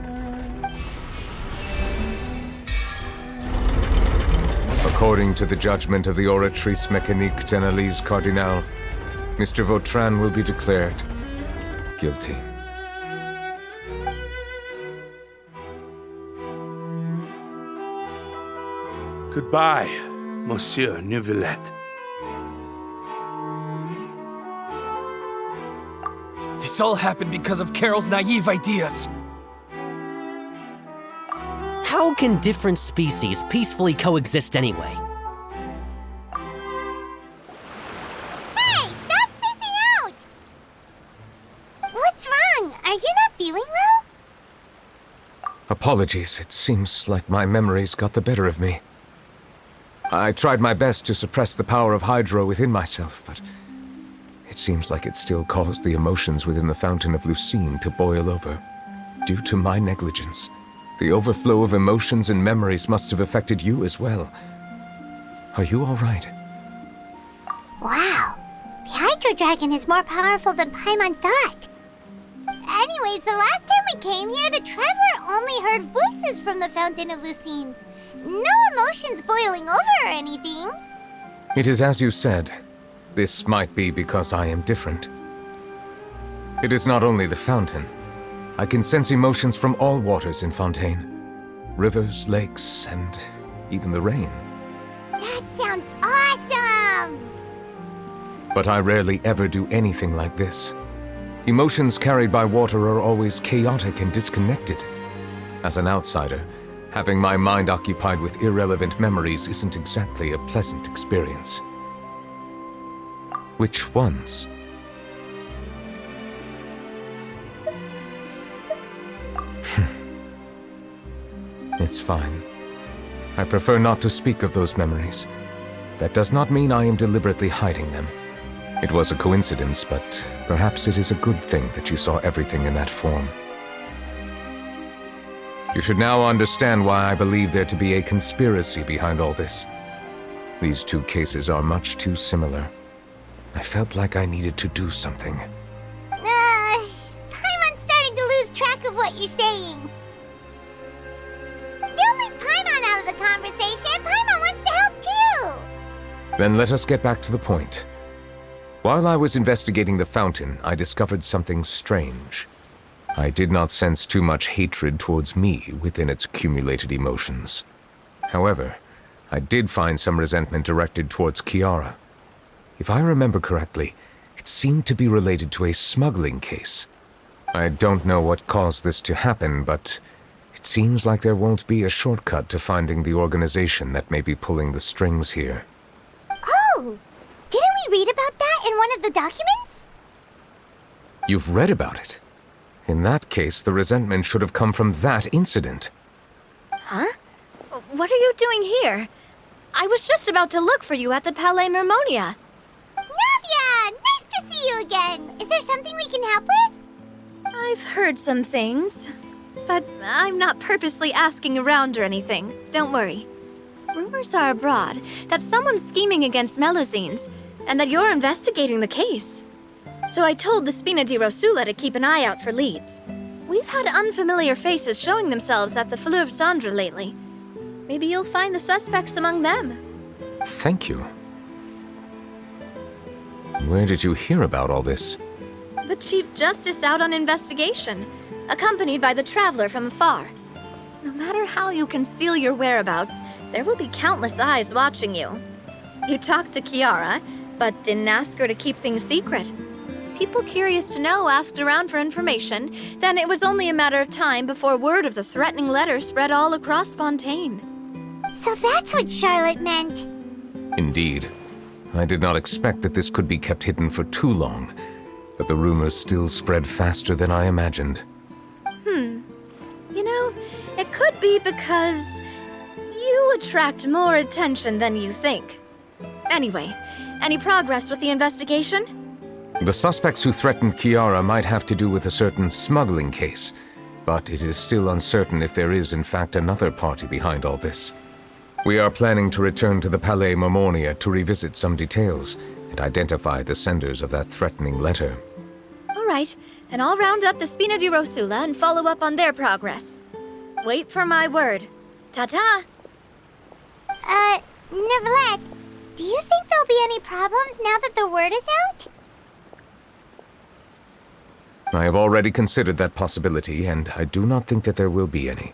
According to the judgment of the Oratrice Mécanique d'Analyse Cardinale, Mr. Vautrin will be declared guilty. Goodbye, Monsieur Neuvillette. This all happened because of Carol's naive ideas. How can different species peacefully coexist anyway? Hey, stop spacing out! What's wrong? Are you not feeling well? Apologies, it seems like my memories got the better of me. I tried my best to suppress the power of Hydro within myself, but it seems like it still caused the emotions within the Fountain of Lucine to boil over. Due to my negligence, the overflow of emotions and memories must have affected you as well. Are you all right? Wow. The Hydro Dragon is more powerful than Paimon thought. Anyways, the last time we came here, the Traveler only heard voices from the Fountain of Lucine. No emotions boiling over or anything. It is as you said. This might be because I am different. It is not only the fountain. I can sense emotions from all waters in Fontaine. Rivers, lakes, and even the rain. That sounds awesome! But I rarely ever do anything like this. Emotions carried by water are always chaotic and disconnected. As an outsider, having my mind occupied with irrelevant memories isn't exactly a pleasant experience. Which ones? It's fine. I prefer not to speak of those memories. That does not mean I am deliberately hiding them. It was a coincidence, but perhaps it is a good thing that you saw everything in that form. You should now understand why I believe there to be a conspiracy behind all this. These two cases are much too similar. I felt like I needed to do something. Paimon's starting to lose track of what you're saying. Don't leave Paimon out of the conversation. Paimon wants to help too. Then let us get back to the point. While I was investigating the fountain, I discovered something strange. I did not sense too much hatred towards me within its accumulated emotions. However, I did find some resentment directed towards Kiara. If I remember correctly, it seemed to be related to a smuggling case. I don't know what caused this to happen, but it seems like there won't be a shortcut to finding the organization that may be pulling the strings here. Oh! Didn't we read about that in one of the documents? You've read about it? In that case, the resentment should have come from that incident. Huh? What are you doing here? I was just about to look for you at the Palais Mermonia. Navia! Nice to see you again! Is there something we can help with? I've heard some things, but I'm not purposely asking around or anything. Don't worry. Rumors are abroad that someone's scheming against Melusines, and that you're investigating the case. So I told the Spina di Rosula to keep an eye out for leads. We've had unfamiliar faces showing themselves at the Fleuve Cendre lately. Maybe you'll find the suspects among them. Thank you. Where did you hear about all this? The Chief Justice out on investigation, accompanied by the Traveler from afar. No matter how you conceal your whereabouts, there will be countless eyes watching you. You talked to Kiara, but didn't ask her to keep things secret. People curious to know asked around for information, then it was only a matter of time before word of the threatening letter spread all across Fontaine. So that's what Charlotte meant. Indeed. I did not expect that this could be kept hidden for too long, but the rumors still spread faster than I imagined. You know, it could be because you attract more attention than you think. Anyway, any progress with the investigation? The suspects who threatened Kiara might have to do with a certain smuggling case, but it is still uncertain if there is in fact another party behind all this. We are planning to return to the Palais Mermonia to revisit some details and identify the senders of that threatening letter. All right, then I'll round up the Spina di Rosula and follow up on their progress. Wait for my word. Ta-ta! Neuvillette, do you think there'll be any problems now that the word is out? I have already considered that possibility, and I do not think that there will be any.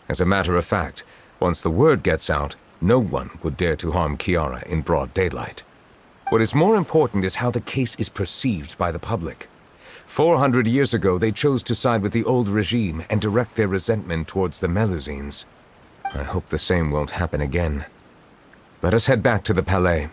As a matter of fact, once the word gets out, no one would dare to harm Kiara in broad daylight. What is more important is how the case is perceived by the public. 400 years ago, they chose to side with the old regime and direct their resentment towards the Melusines. I hope the same won't happen again. Let us head back to the Palais.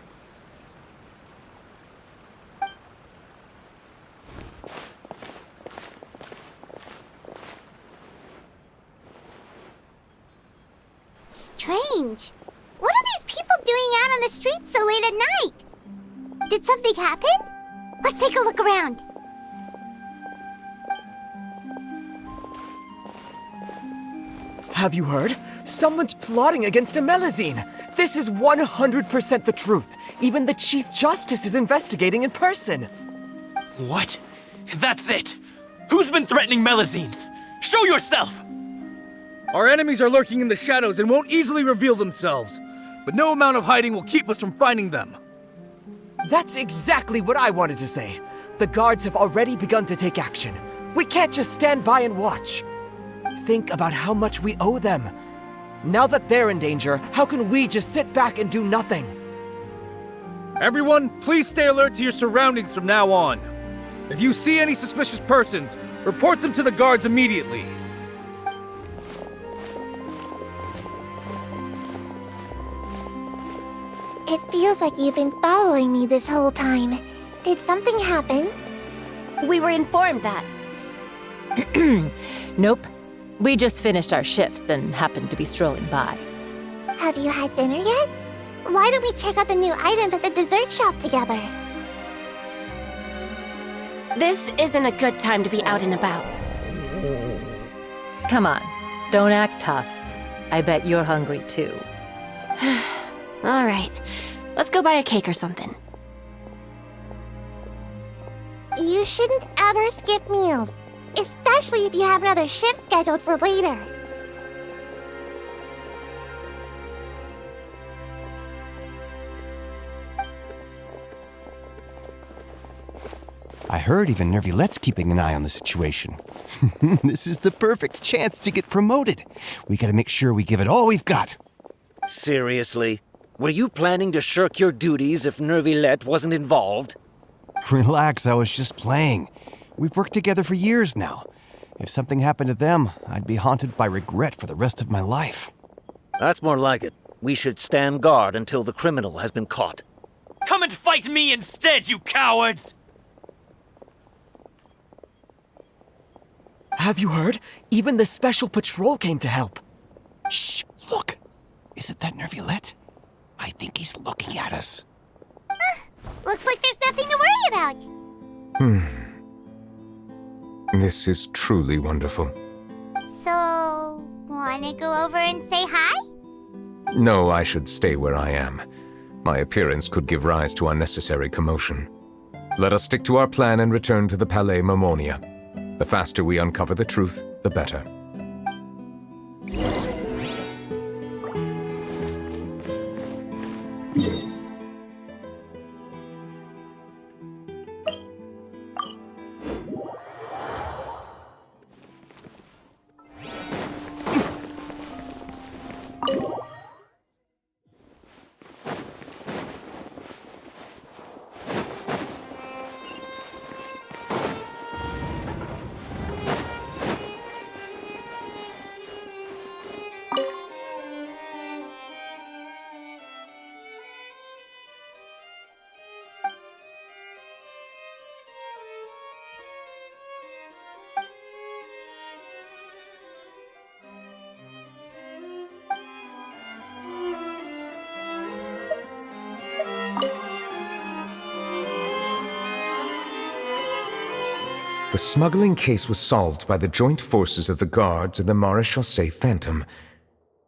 strange. What are these people doing out on the streets so late at night? Did something happen? Let's take a look around. Have you heard? Someone's plotting against Amelazine. This is 100% the truth. Even the Chief Justice is investigating in person. What? That's it! Who's been threatening Melazines? Show yourself! Our enemies are lurking in the shadows and won't easily reveal themselves. But no amount of hiding will keep us from finding them. That's exactly what I wanted to say. The guards have already begun to take action. We can't just stand by and watch. Think about how much we owe them. Now that they're in danger, how can we just sit back and do nothing? Everyone, please stay alert to your surroundings from now on. If you see any suspicious persons, report them to the guards immediately. It feels like you've been following me this whole time. Did something happen? We were informed that. Nope. We just finished our shifts and happened to be strolling by. Have you had dinner yet? Why don't we check out the new items at the dessert shop together? This isn't a good time to be out and about. Come on, don't act tough. I bet you're hungry too. All right, let's go buy a cake or something. You shouldn't ever skip meals, especially if you have another shift scheduled for later. I heard even Neuvillette's keeping an eye on the situation. This is the perfect chance to get promoted. We gotta make sure we give it all we've got. Seriously? Were you planning to shirk your duties if Neuvillette wasn't involved? Relax, I was just playing. We've worked together for years now. If something happened to them, I'd be haunted by regret for the rest of my life. That's more like it. We should stand guard until the criminal has been caught. Come and fight me instead, you cowards! Have you heard? Even the Special Patrol came to help. Shh, look. Isn't that Neuvillette? I think he's looking at us. Looks like there's nothing to worry about. This is truly wonderful. So, wanna go over and say hi? No, I should stay where I am. My appearance could give rise to unnecessary commotion. Let us stick to our plan and return to the Palais Mermonia. The faster we uncover the truth, the better. The smuggling case was solved by the joint forces of the guards and the Maréchaussée Phantom.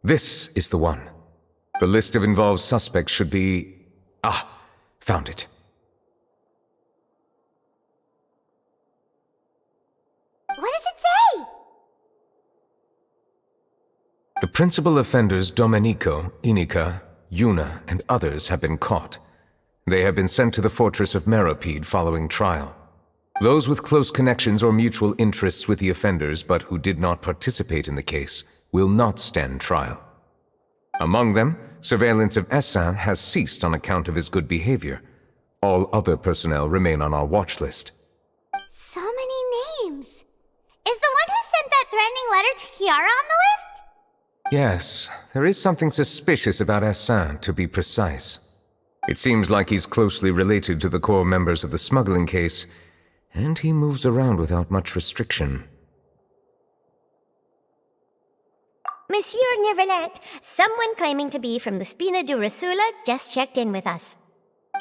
This is the one. The list of involved suspects should be... found it. What does it say? The principal offenders Domenico, Inica, Yuna, and others have been caught. They have been sent to the fortress of Meropide following trial. Those with close connections or mutual interests with the offenders but who did not participate in the case will not stand trial. Among them, surveillance of Essin has ceased on account of his good behavior. All other personnel remain on our watch list. So many names. Is the one who sent that threatening letter to Kiara on the list? Yes, there is something suspicious about Essin, to be precise. It seems like he's closely related to the core members of the smuggling case, and he moves around without much restriction. Monsieur Neuvillette, someone claiming to be from the Spina di Rosula just checked in with us.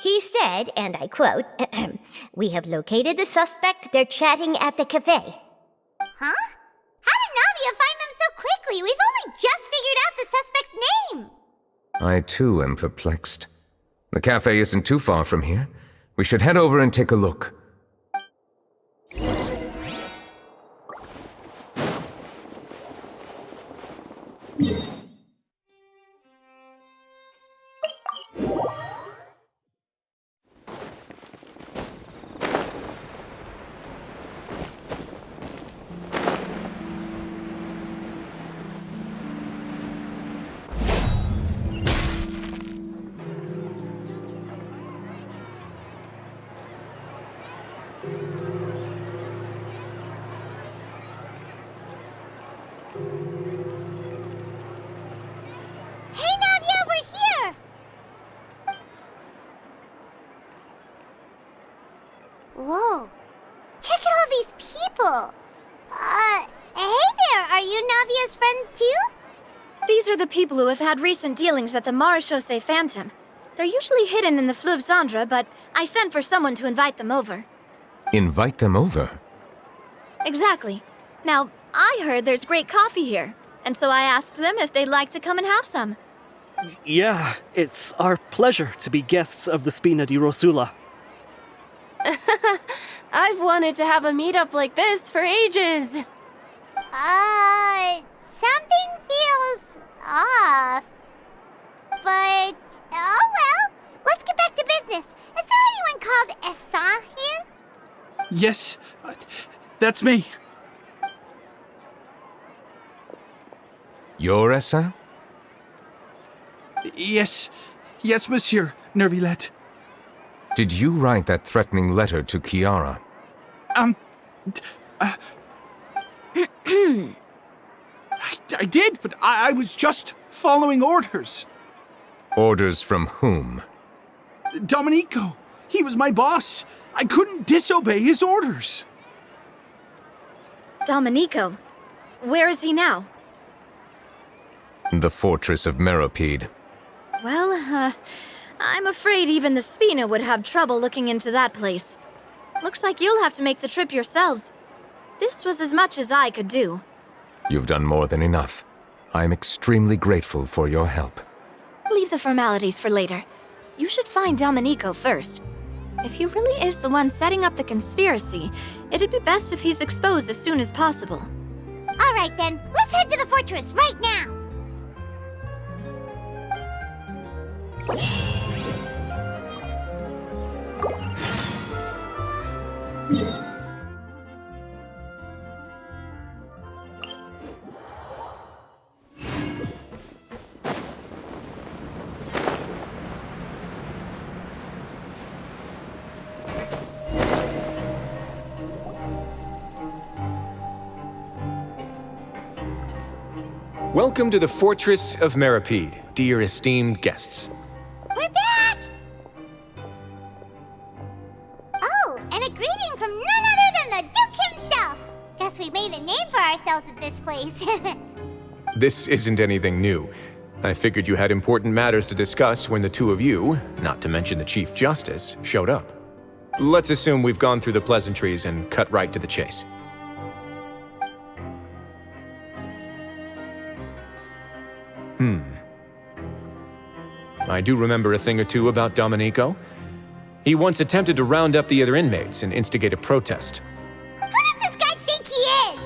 He said, and I quote, "We have located the suspect. They're chatting at the cafe." Huh? How did Navia find them so quickly? We've only just figured out the suspect's name. I too am perplexed. The cafe isn't too far from here. We should head over and take a look. Hey, Navia, we're here! Whoa. Check out all these people. Hey there, are you Navia's friends too? These are the people who have had recent dealings at the Marechaussee Phantom. They're usually hidden in the Fleuve Cendre, but I sent for someone to invite them over. Invite them over? Exactly. Now, I heard there's great coffee here, and so I asked them if they'd like to come and have some. Yeah, it's our pleasure to be guests of the Spina di Rosula. I've wanted to have a meetup like this for ages. Something feels off. But, oh well, let's get back to business. Is there anyone called Essan here? Yes, that's me. You're Essa? Yes, monsieur Neuvillette. Did you write that threatening letter to Kiara? I did, but I was just following orders. Orders from whom? Domenico. He was my boss. I couldn't disobey his orders. Domenico? Where is he now? The fortress of Meropide. Well, I'm afraid even the Spina would have trouble looking into that place. Looks like you'll have to make the trip yourselves. This was as much as I could do. You've done more than enough. I am extremely grateful for your help. Leave the formalities for later. You should find Domenico first. If he really is the one setting up the conspiracy, it'd be best if he's exposed as soon as possible. All right then, let's head to the fortress right now. Welcome to the Fortress of Meropide, dear esteemed guests. We're back! Oh, and a greeting from none other than the Duke himself! Guess we made a name for ourselves at this place. This isn't anything new. I figured you had important matters to discuss when the two of you, not to mention the Chief Justice, showed up. Let's assume we've gone through the pleasantries and cut right to the chase. I do remember a thing or two about Domenico. He once attempted to round up the other inmates and instigate a protest. Who does this guy think he is?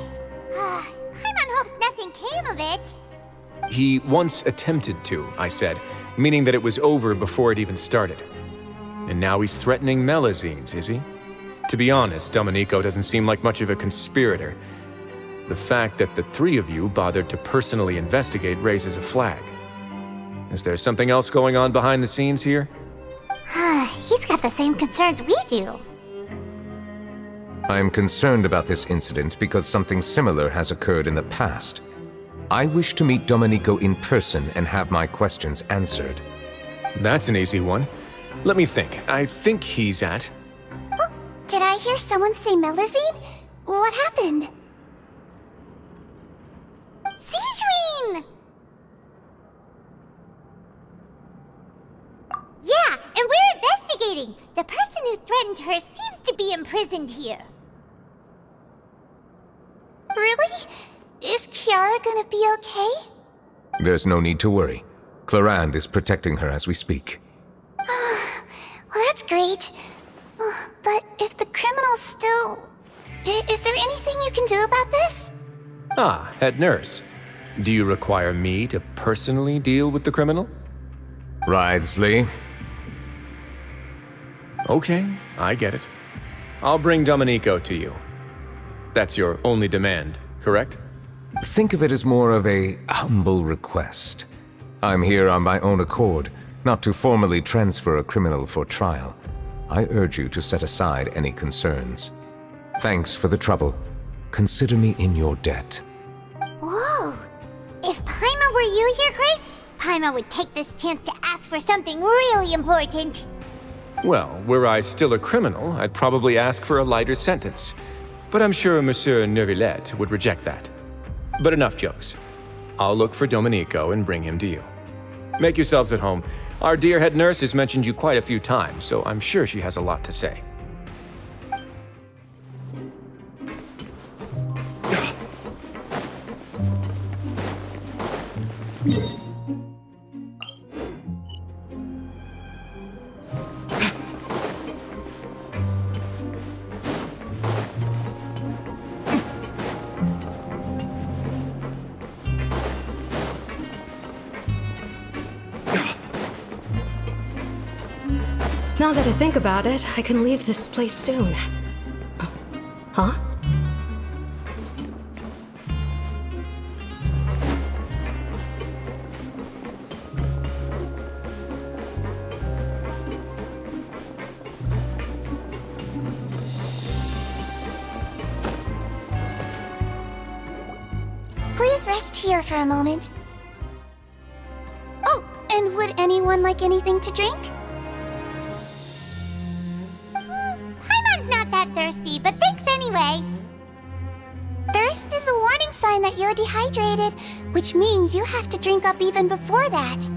Hyman hopes nothing came of it. He once attempted to, I said, meaning that it was over before it even started. And now he's threatening Melazines, is he? To be honest, Domenico doesn't seem like much of a conspirator. The fact that the three of you bothered to personally investigate raises a flag. Is there something else going on behind the scenes here? He's got the same concerns we do. I am concerned about this incident because something similar has occurred in the past. I wish to meet Domenico in person and have my questions answered. That's an easy one. Let me think. I think he's at... Oh, did I hear someone say Melazine? What happened? Sijuin! investigating. The person who threatened her seems to be imprisoned here. Really? Is Kiara gonna be okay? There's no need to worry. Clarande is protecting her as we speak. Well, that's great. But if the criminal's still... Is there anything you can do about this? Ah, head nurse. Do you require me to personally deal with the criminal? Wriothesley. Okay, I get it. I'll bring Domenico to you. That's your only demand, correct? Think of it as more of a humble request. I'm here on my own accord, not to formally transfer a criminal for trial. I urge you to set aside any concerns. Thanks for the trouble. Consider me in your debt. Whoa! If Paimon were you here, Grace, Paimon would take this chance to ask for something really important. Well, were I still a criminal, I'd probably ask for a lighter sentence. But I'm sure Monsieur Neuvillette would reject that. But enough jokes. I'll look for Domenico and bring him to you. Make yourselves at home. Our dear head nurse has mentioned you quite a few times, so I'm sure she has a lot to say. Now that I think about it, I can leave this place soon. Huh? Please rest here for a moment. Oh, and would anyone like anything to drink? Paimon's not that thirsty, but thanks anyway. Thirst is a warning sign that you're dehydrated, which means you have to drink up even before that.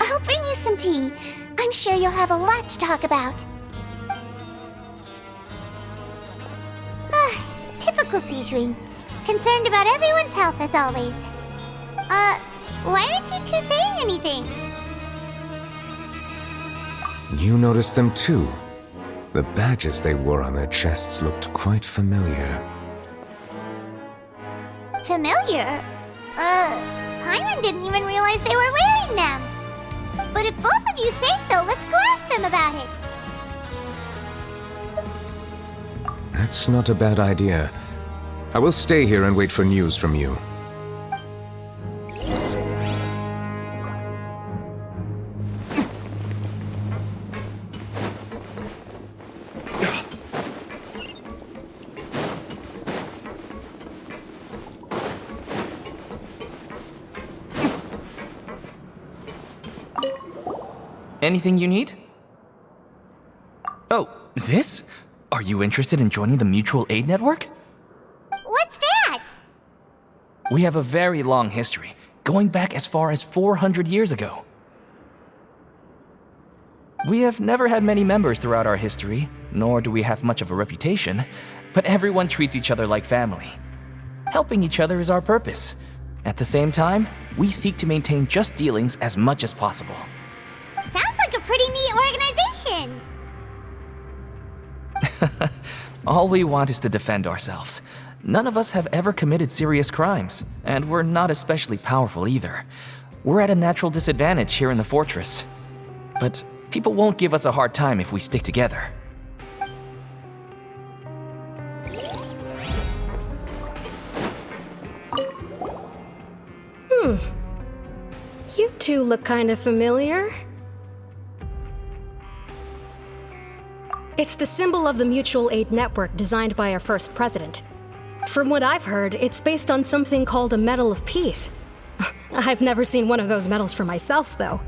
I'll bring you some tea. I'm sure you'll have a lot to talk about. Typical Seedring. Concerned about everyone's health as always. Why aren't you two saying anything? You noticed them too. The badges they wore on their chests looked quite familiar. Familiar? Paimon didn't even realize they were wearing them. But if both of you say so, let's go ask them about it. That's not a bad idea. I will stay here and wait for news from you. Anything you need? Oh, this? Are you interested in joining the Mutual Aid Network? What's that? We have a very long history, going back as far as 400 years ago. We have never had many members throughout our history, nor do we have much of a reputation, but everyone treats each other like family. Helping each other is our purpose. At the same time, we seek to maintain just dealings as much as possible. Sounds like a pretty neat organization. All we want is to defend ourselves. None of us have ever committed serious crimes, and we're not especially powerful either. We're at a natural disadvantage here in the fortress. But people won't give us a hard time if we stick together. You two look kind of familiar. It's the symbol of the Mutual Aid Network designed by our first president. From what I've heard, it's based on something called a Medal of Peace. I've never seen one of those medals for myself, though.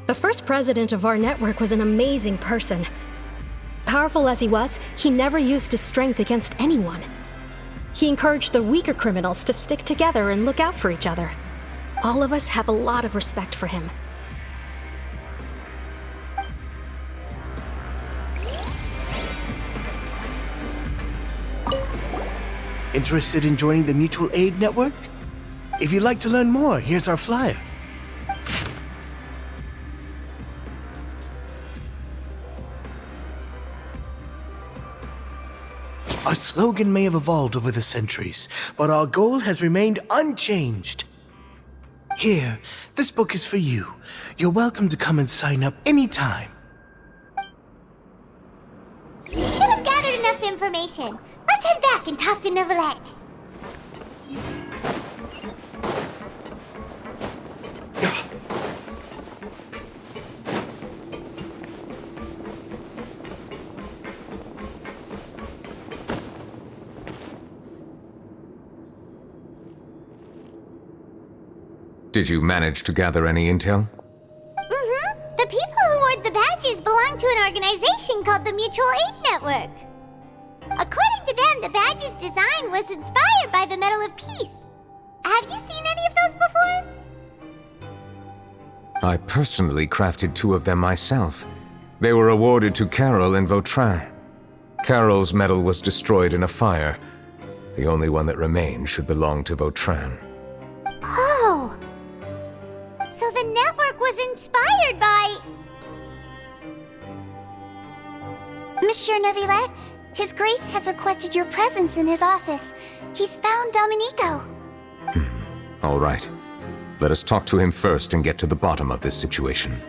The first president of our network was an amazing person. Powerful as he was, he never used his strength against anyone. He encouraged the weaker criminals to stick together and look out for each other. All of us have a lot of respect for him. Interested in joining the Mutual Aid Network? If you'd like to learn more, here's our flyer. Our slogan may have evolved over the centuries, but our goal has remained unchanged. Here, this book is for you. You're welcome to come and sign up anytime. We should have gathered enough information. Let's head back and talk to Neuvillette. Did you manage to gather any intel? Mm-hmm. The people who wore the badges belong to an organization called the Mutual Aid Network. According to them, the badge's design was inspired by the Medal of Peace. Have you seen any of those before? I personally crafted 2 of them myself. They were awarded to Carol and Vautrin. Carol's medal was destroyed in a fire. The only one that remained should belong to Vautrin. Oh! So the network was inspired by... Monsieur Neuvillette, His Grace has requested your presence in his office. He's found Domenico. All right. Let us talk to him first and get to the bottom of this situation.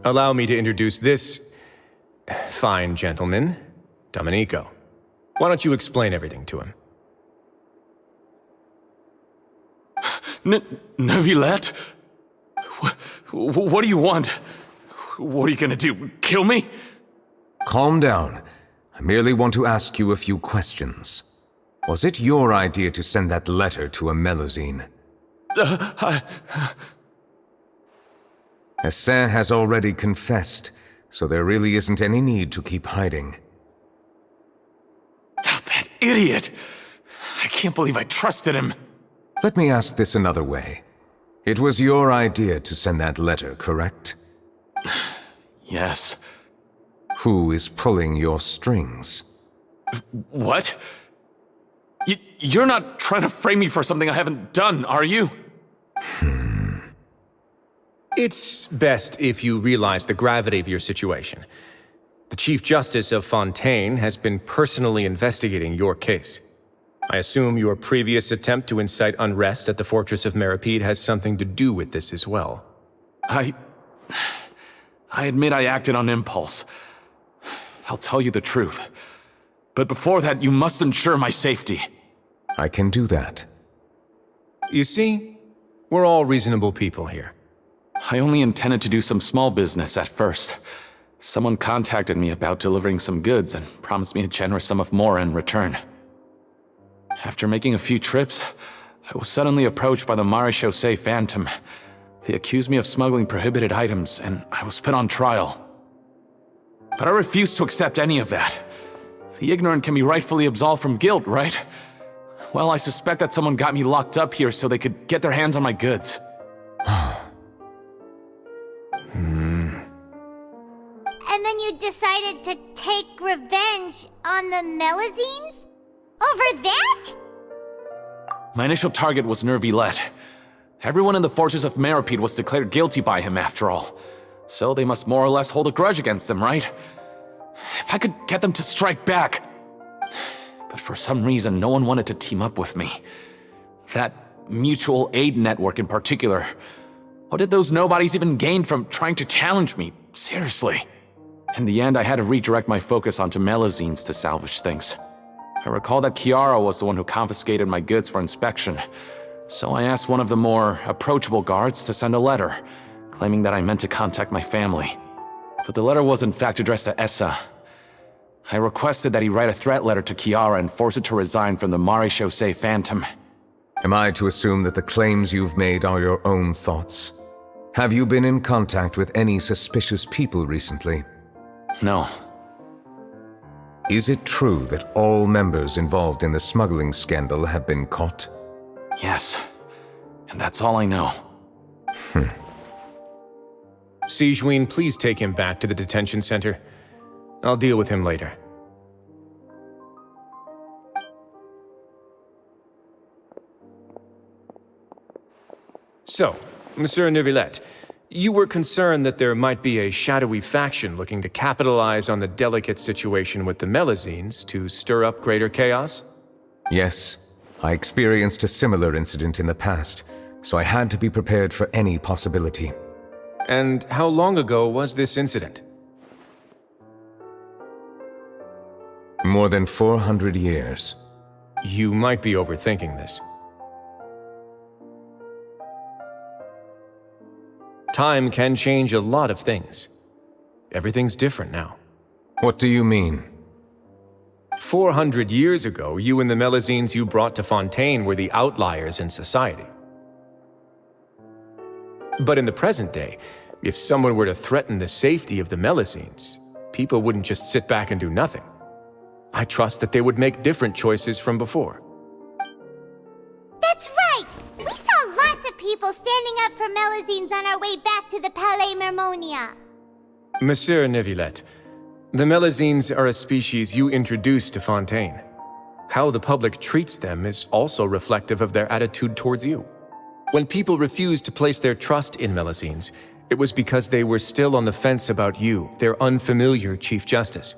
Allow me to introduce this fine gentleman, Domenico. Why don't you explain everything to him? Neuvillette? What do you want? What are you gonna do, kill me? Calm down. I merely want to ask you a few questions. Was it your idea to send that letter to a Melusine? Hassan has already confessed, so there really isn't any need to keep hiding. That idiot! I can't believe I trusted him. Let me ask this another way. It was your idea to send that letter, correct? Yes. Who is pulling your strings? What? You're not trying to frame me for something I haven't done, are you? It's best if you realize the gravity of your situation. The Chief Justice of Fontaine has been personally investigating your case. I assume your previous attempt to incite unrest at the Fortress of Meripede has something to do with this as well. I admit I acted on impulse. I'll tell you the truth. But before that, you must ensure my safety. I can do that. You see, we're all reasonable people here. I only intended to do some small business at first. Someone contacted me about delivering some goods and promised me a generous sum of more in return. After making a few trips, I was suddenly approached by the Maréchaussée Phantom. They accused me of smuggling prohibited items, and I was put on trial. But I refused to accept any of that. The ignorant can be rightfully absolved from guilt, right? Well, I suspect that someone got me locked up here so they could get their hands on my goods. And then you decided to take revenge on the Melusines? Over that? My initial target was Neuvillette. Everyone in the Fortress of Meripede was declared guilty by him after all. So they must more or less hold a grudge against them, right? If I could get them to strike back. But for some reason, no one wanted to team up with me. That Mutual Aid Network in particular. What did those nobodies even gain from trying to challenge me? Seriously. In the end, I had to redirect my focus onto Melusines to salvage things. I recall that Kiara was the one who confiscated my goods for inspection, so I asked one of the more approachable guards to send a letter, claiming that I meant to contact my family. But the letter was in fact addressed to Essa. I requested that he write a threat letter to Kiara and force her to resign from the Maréchaussée Phantom. Am I to assume that the claims you've made are your own thoughts? Have you been in contact with any suspicious people recently? No. Is it true that all members involved in the smuggling scandal have been caught? Yes. And that's all I know. Sigewinne, please take him back to the detention center. I'll deal with him later. So, Monsieur Neuvillette, you were concerned that there might be a shadowy faction looking to capitalize on the delicate situation with the Melazines to stir up greater chaos? Yes. I experienced a similar incident in the past, so I had to be prepared for any possibility. And how long ago was this incident? More than 400 years. You might be overthinking this. Time can change a lot of things. Everything's different now. What do you mean? 400 years ago, you and the Melazines you brought to Fontaine were the outliers in society. But in the present day, if someone were to threaten the safety of the Melazines, people wouldn't just sit back and do nothing. I trust that they would make different choices from before. That's right! We saw lots of people standing up for Melazines on our way back to the Palais Mermonia. Monsieur Neuvillette, the Melazines are a species you introduced to Fontaine. How the public treats them is also reflective of their attitude towards you. When people refused to place their trust in Melazines, it was because they were still on the fence about you, their unfamiliar Chief Justice.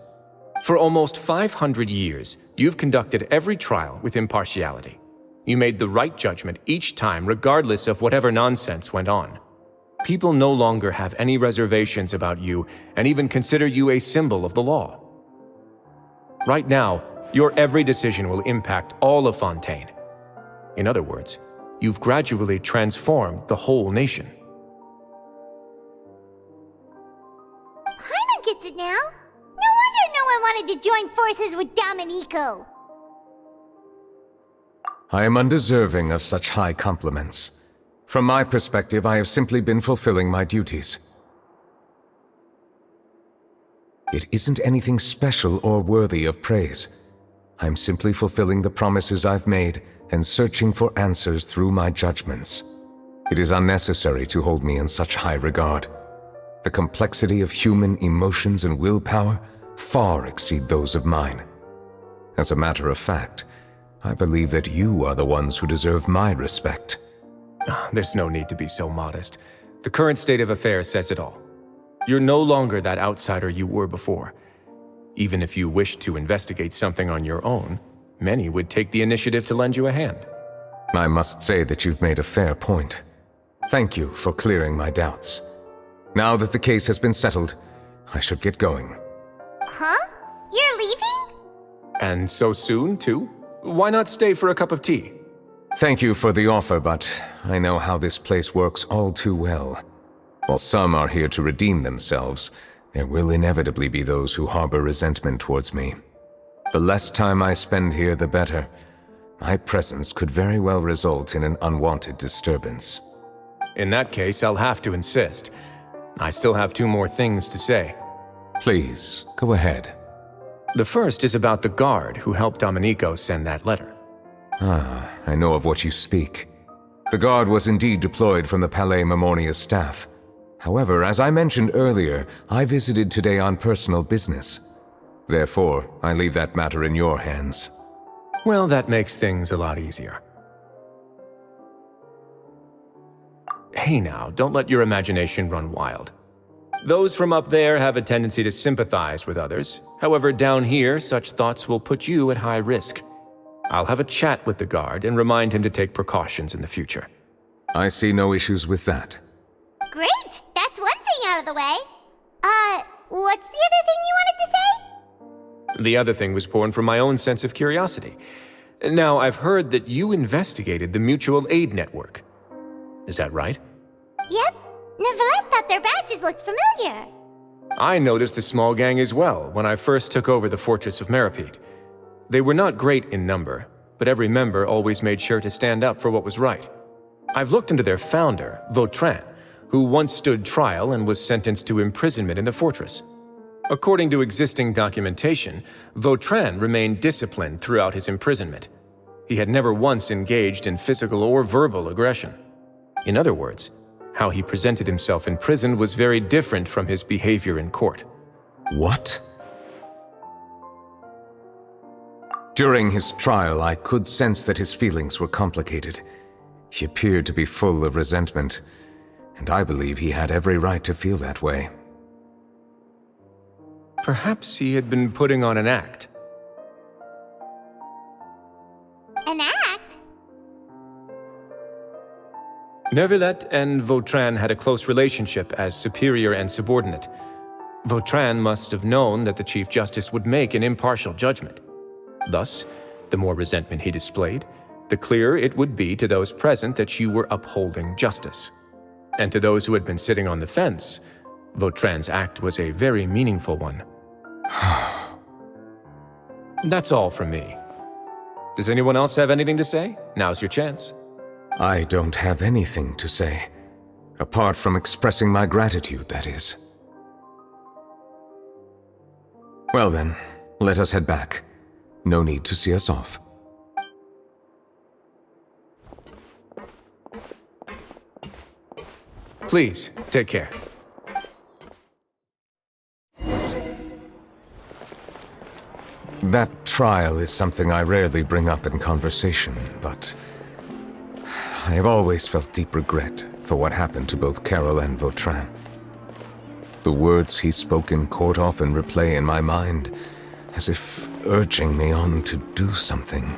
For almost 500 years, you've conducted every trial with impartiality. You made the right judgment each time, regardless of whatever nonsense went on. People no longer have any reservations about you and even consider you a symbol of the law. Right now, your every decision will impact all of Fontaine. In other words, you've gradually transformed the whole nation. Paimon gets it now. No wonder no one wanted to join forces with Domenico. I am undeserving of such high compliments. From my perspective, I have simply been fulfilling my duties. It isn't anything special or worthy of praise. I'm simply fulfilling the promises I've made and searching for answers through my judgments. It is unnecessary to hold me in such high regard. The complexity of human emotions and willpower far exceed those of mine. As a matter of fact, I believe that you are the ones who deserve my respect. There's no need to be so modest. The current state of affairs says it all. You're no longer that outsider you were before. Even if you wished to investigate something on your own, many would take the initiative to lend you a hand. I must say that you've made a fair point. Thank you for clearing my doubts. Now that the case has been settled, I should get going. Huh? You're leaving? And so soon, too? Why not stay for a cup of tea? Thank you for the offer, but I know how this place works all too well. While some are here to redeem themselves, there will inevitably be those who harbor resentment towards me. The less time I spend here, the better. My presence could very well result in an unwanted disturbance. In that case, I'll have to insist. I still have 2 more things to say. Please, go ahead. The first is about the guard who helped Domenico send that letter. Ah, I know of what you speak. The guard was indeed deployed from the Palais Mermonia's staff. However, as I mentioned earlier, I visited today on personal business. Therefore, I leave that matter in your hands. Well, that makes things a lot easier. Hey now, don't let your imagination run wild. Those from up there have a tendency to sympathize with others. However, down here, such thoughts will put you at high risk. I'll have a chat with the guard and remind him to take precautions in the future. I see no issues with that. Great! That's one thing out of the way. What's the other thing you wanted to say? The other thing was born from my own sense of curiosity. Now, I've heard that you investigated the mutual aid network. Is that right? Yep. Neuvillette thought their badges looked familiar. I noticed the small gang as well when I first took over the Fortress of Meripede. They were not great in number, but every member always made sure to stand up for what was right. I've looked into their founder, Vautrin, who once stood trial and was sentenced to imprisonment in the fortress. According to existing documentation, Vautrin remained disciplined throughout his imprisonment. He had never once engaged in physical or verbal aggression. In other words, how he presented himself in prison was very different from his behavior in court. What? During his trial, I could sense that his feelings were complicated. He appeared to be full of resentment, and I believe he had every right to feel that way. Perhaps he had been putting on an act. An act? Neuvillette and Vautrin had a close relationship as superior and subordinate. Vautrin must have known that the Chief Justice would make an impartial judgment. Thus, the more resentment he displayed, the clearer it would be to those present that you were upholding justice. And to those who had been sitting on the fence, Vautrin's act was a very meaningful one. That's all from me. Does anyone else have anything to say? Now's your chance. I don't have anything to say. Apart from expressing my gratitude, that is. Well then, let us head back. No need to see us off. Please, take care. That trial is something I rarely bring up in conversation, but I have always felt deep regret for what happened to both Carol and Vautrin. The words he spoke in court often replay in my mind, as if urging me on to do something.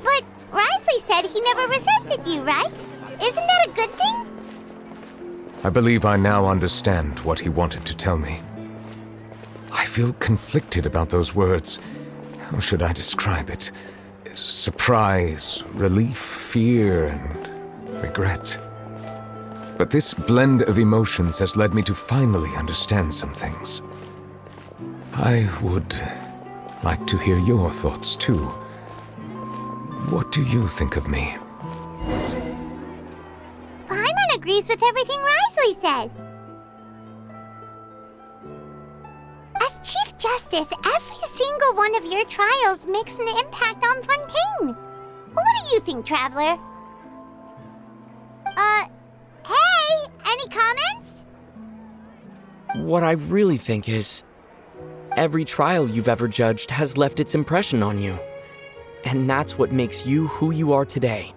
But Risley said he never resented you, right? Isn't that a good thing? I believe I now understand what he wanted to tell me. I feel conflicted about those words. How should I describe it? Surprise, relief, fear, and regret. But this blend of emotions has led me to finally understand some things. I would like to hear your thoughts too. What do you think of me? Paimon agrees with everything Risley said. As Chief Justice, every single one of your trials makes an impact on Fontaine. What do you think, Traveler? Hey, any comments? What I really think is, every trial you've ever judged has left its impression on you. And that's what makes you who you are today.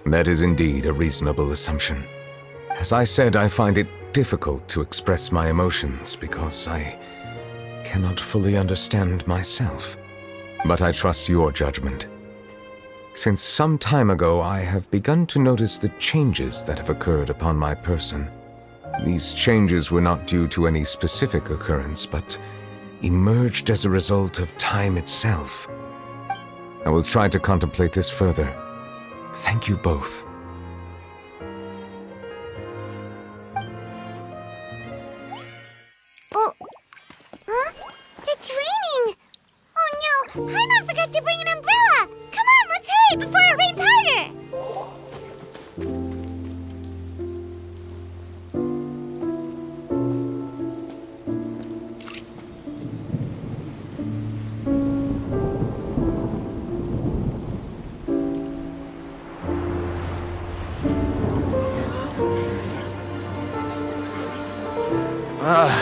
That is indeed a reasonable assumption. As I said, I find it difficult to express my emotions because I cannot fully understand myself. But I trust your judgment. Since some time ago, I have begun to notice the changes that have occurred upon my person. These changes were not due to any specific occurrence, but emerged as a result of time itself. I will try to contemplate this further. Thank you both. Oh, huh? It's raining! Oh no, Paimon forgot to bring an umbrella! Come on, let's hurry before it rains harder!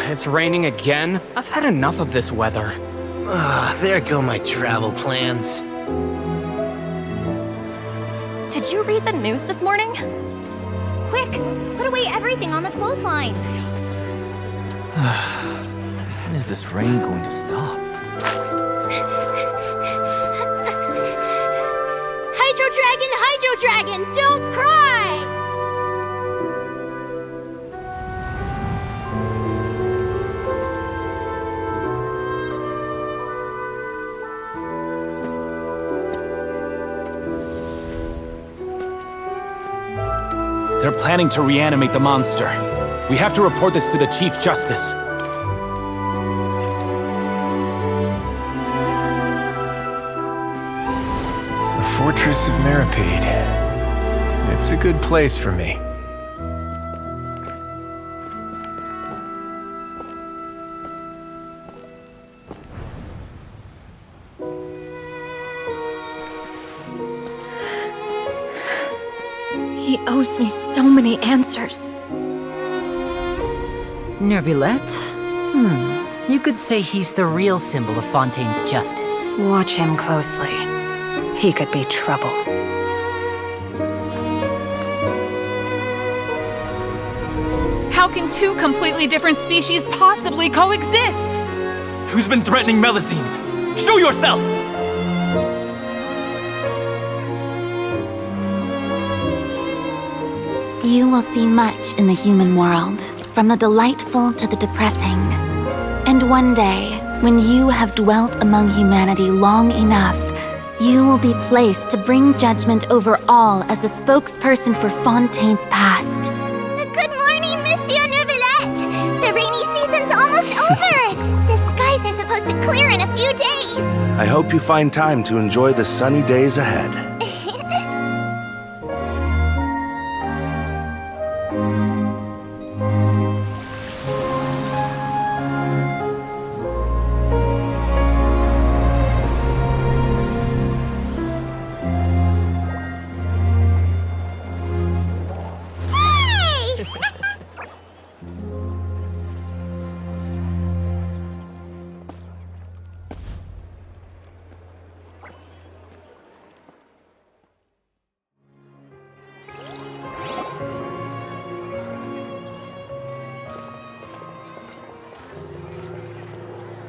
It's raining again? I've had enough of this weather. There go my travel plans. Did you read the news this morning? Quick, put away everything on the clothesline. When is this rain going to stop? Hydro Dragon, don't cry! They're planning to reanimate the monster. We have to report this to the Chief Justice. The Fortress of Meripede. It's a good place for me. He owes me so many answers. Neuvillette? You could say he's the real symbol of Fontaine's justice. Watch him closely. He could be trouble. How can two completely different species possibly coexist? Who's been threatening Melusines? Show yourself! You will see much in the human world, from the delightful to the depressing. And one day, when you have dwelt among humanity long enough, you will be placed to bring judgment over all as a spokesperson for Fontaine's past. Good morning, Monsieur Neuvillette! The rainy season's almost over! The skies are supposed to clear in a few days! I hope you find time to enjoy the sunny days ahead.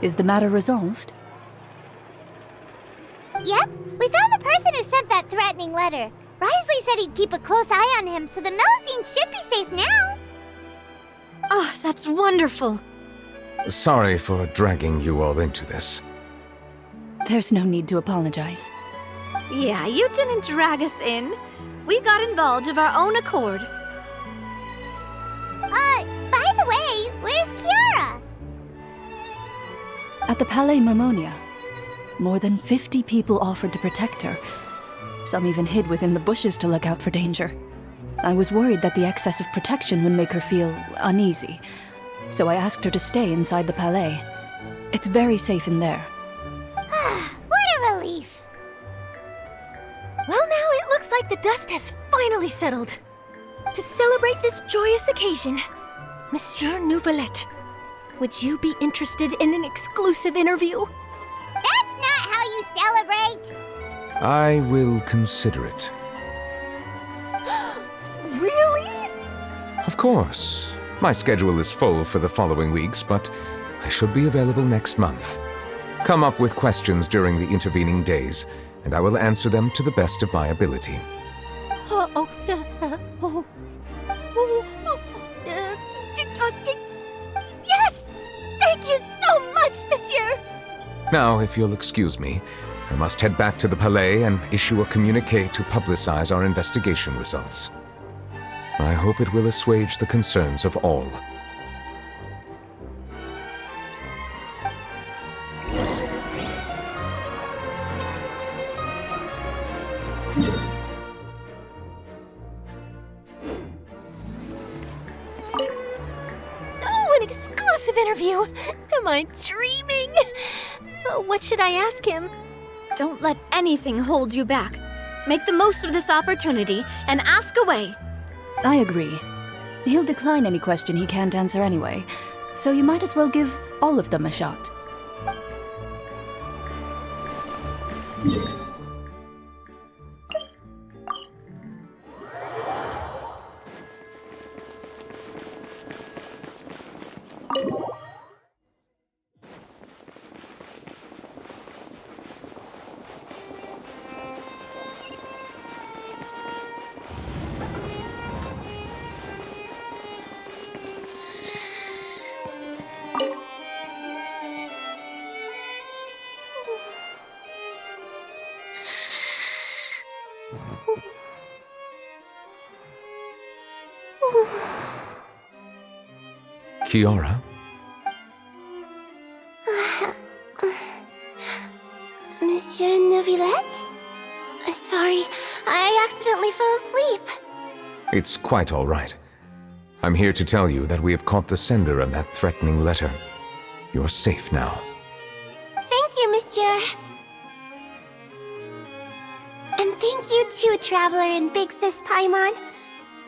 Is the matter resolved? Yep, we found the person who sent that threatening letter. Risley said he'd keep a close eye on him, so the Melusines should be safe now. Oh, that's wonderful. Sorry for dragging you all into this. There's no need to apologize. Yeah, you didn't drag us in. We got involved of our own accord. By the way, where's Kiara? At the Palais Mermonia, more than 50 people offered to protect her. Some even hid within the bushes to look out for danger. I was worried that the excess of protection would make her feel uneasy, so I asked her to stay inside the Palais. It's very safe in there. What a relief! Well, now it looks like the dust has finally settled. To celebrate this joyous occasion, Monsieur Neuvillette, would you be interested in an exclusive interview? That's not how you celebrate! I will consider it. Really? Of course. My schedule is full for the following weeks, but I should be available next month. Come up with questions during the intervening days, and I will answer them to the best of my ability. Yes! Thank you so much, monsieur! Now, if you'll excuse me, I must head back to the Palais and issue a communiqué to publicize our investigation results. I hope it will assuage the concerns of all. Oh, an exclusive interview! Am I dreaming? What should I ask him? Don't let anything hold you back. Make the most of this opportunity and ask away. I agree. He'll decline any question he can't answer anyway, so you might as well give all of them a shot. Kiara? Monsieur Neuvillette? Sorry, I accidentally fell asleep. It's quite all right. I'm here to tell you that we have caught the sender of that threatening letter. You're safe now. Thank you, monsieur. And thank you too, Traveler and Big Sis Paimon.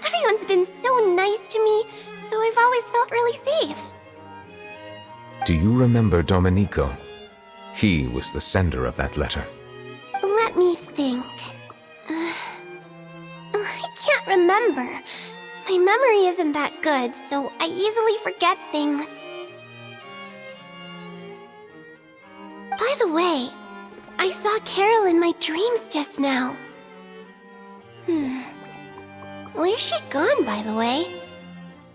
Everyone's been so nice to me, so I've always felt really safe. Do you remember Domenico? He was the sender of that letter. Let me think. I can't remember. My memory isn't that good, so I easily forget things. By the way, I saw Carol in my dreams just now. Where's she gone, by the way?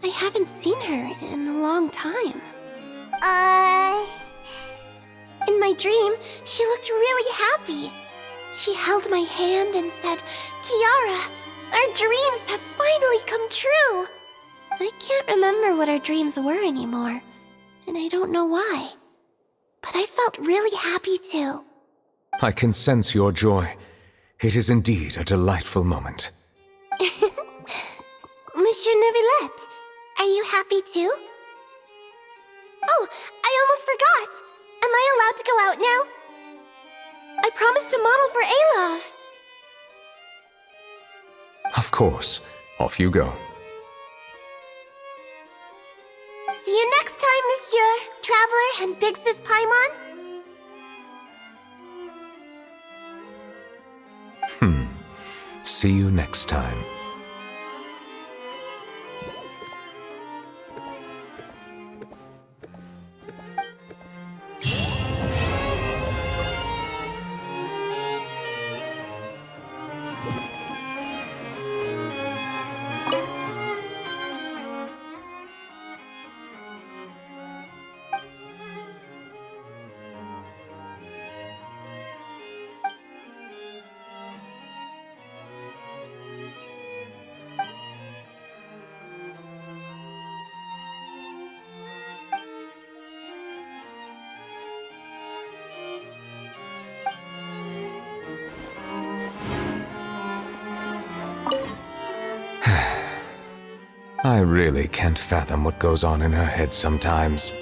I haven't seen her in a long time. In my dream, she looked really happy. She held my hand and said, "Kiara, our dreams have finally come true." I can't remember what our dreams were anymore, and I don't know why. But I felt really happy too. I can sense your joy. It is indeed a delightful moment. Monsieur Neuvillette, are you happy too? Oh, I almost forgot! Am I allowed to go out now? I promised to model for Alov. Of course. Off you go. See you next time, Monsieur, Traveler, and Big Sis Paimon. See you next time. I really can't fathom what goes on in her head sometimes.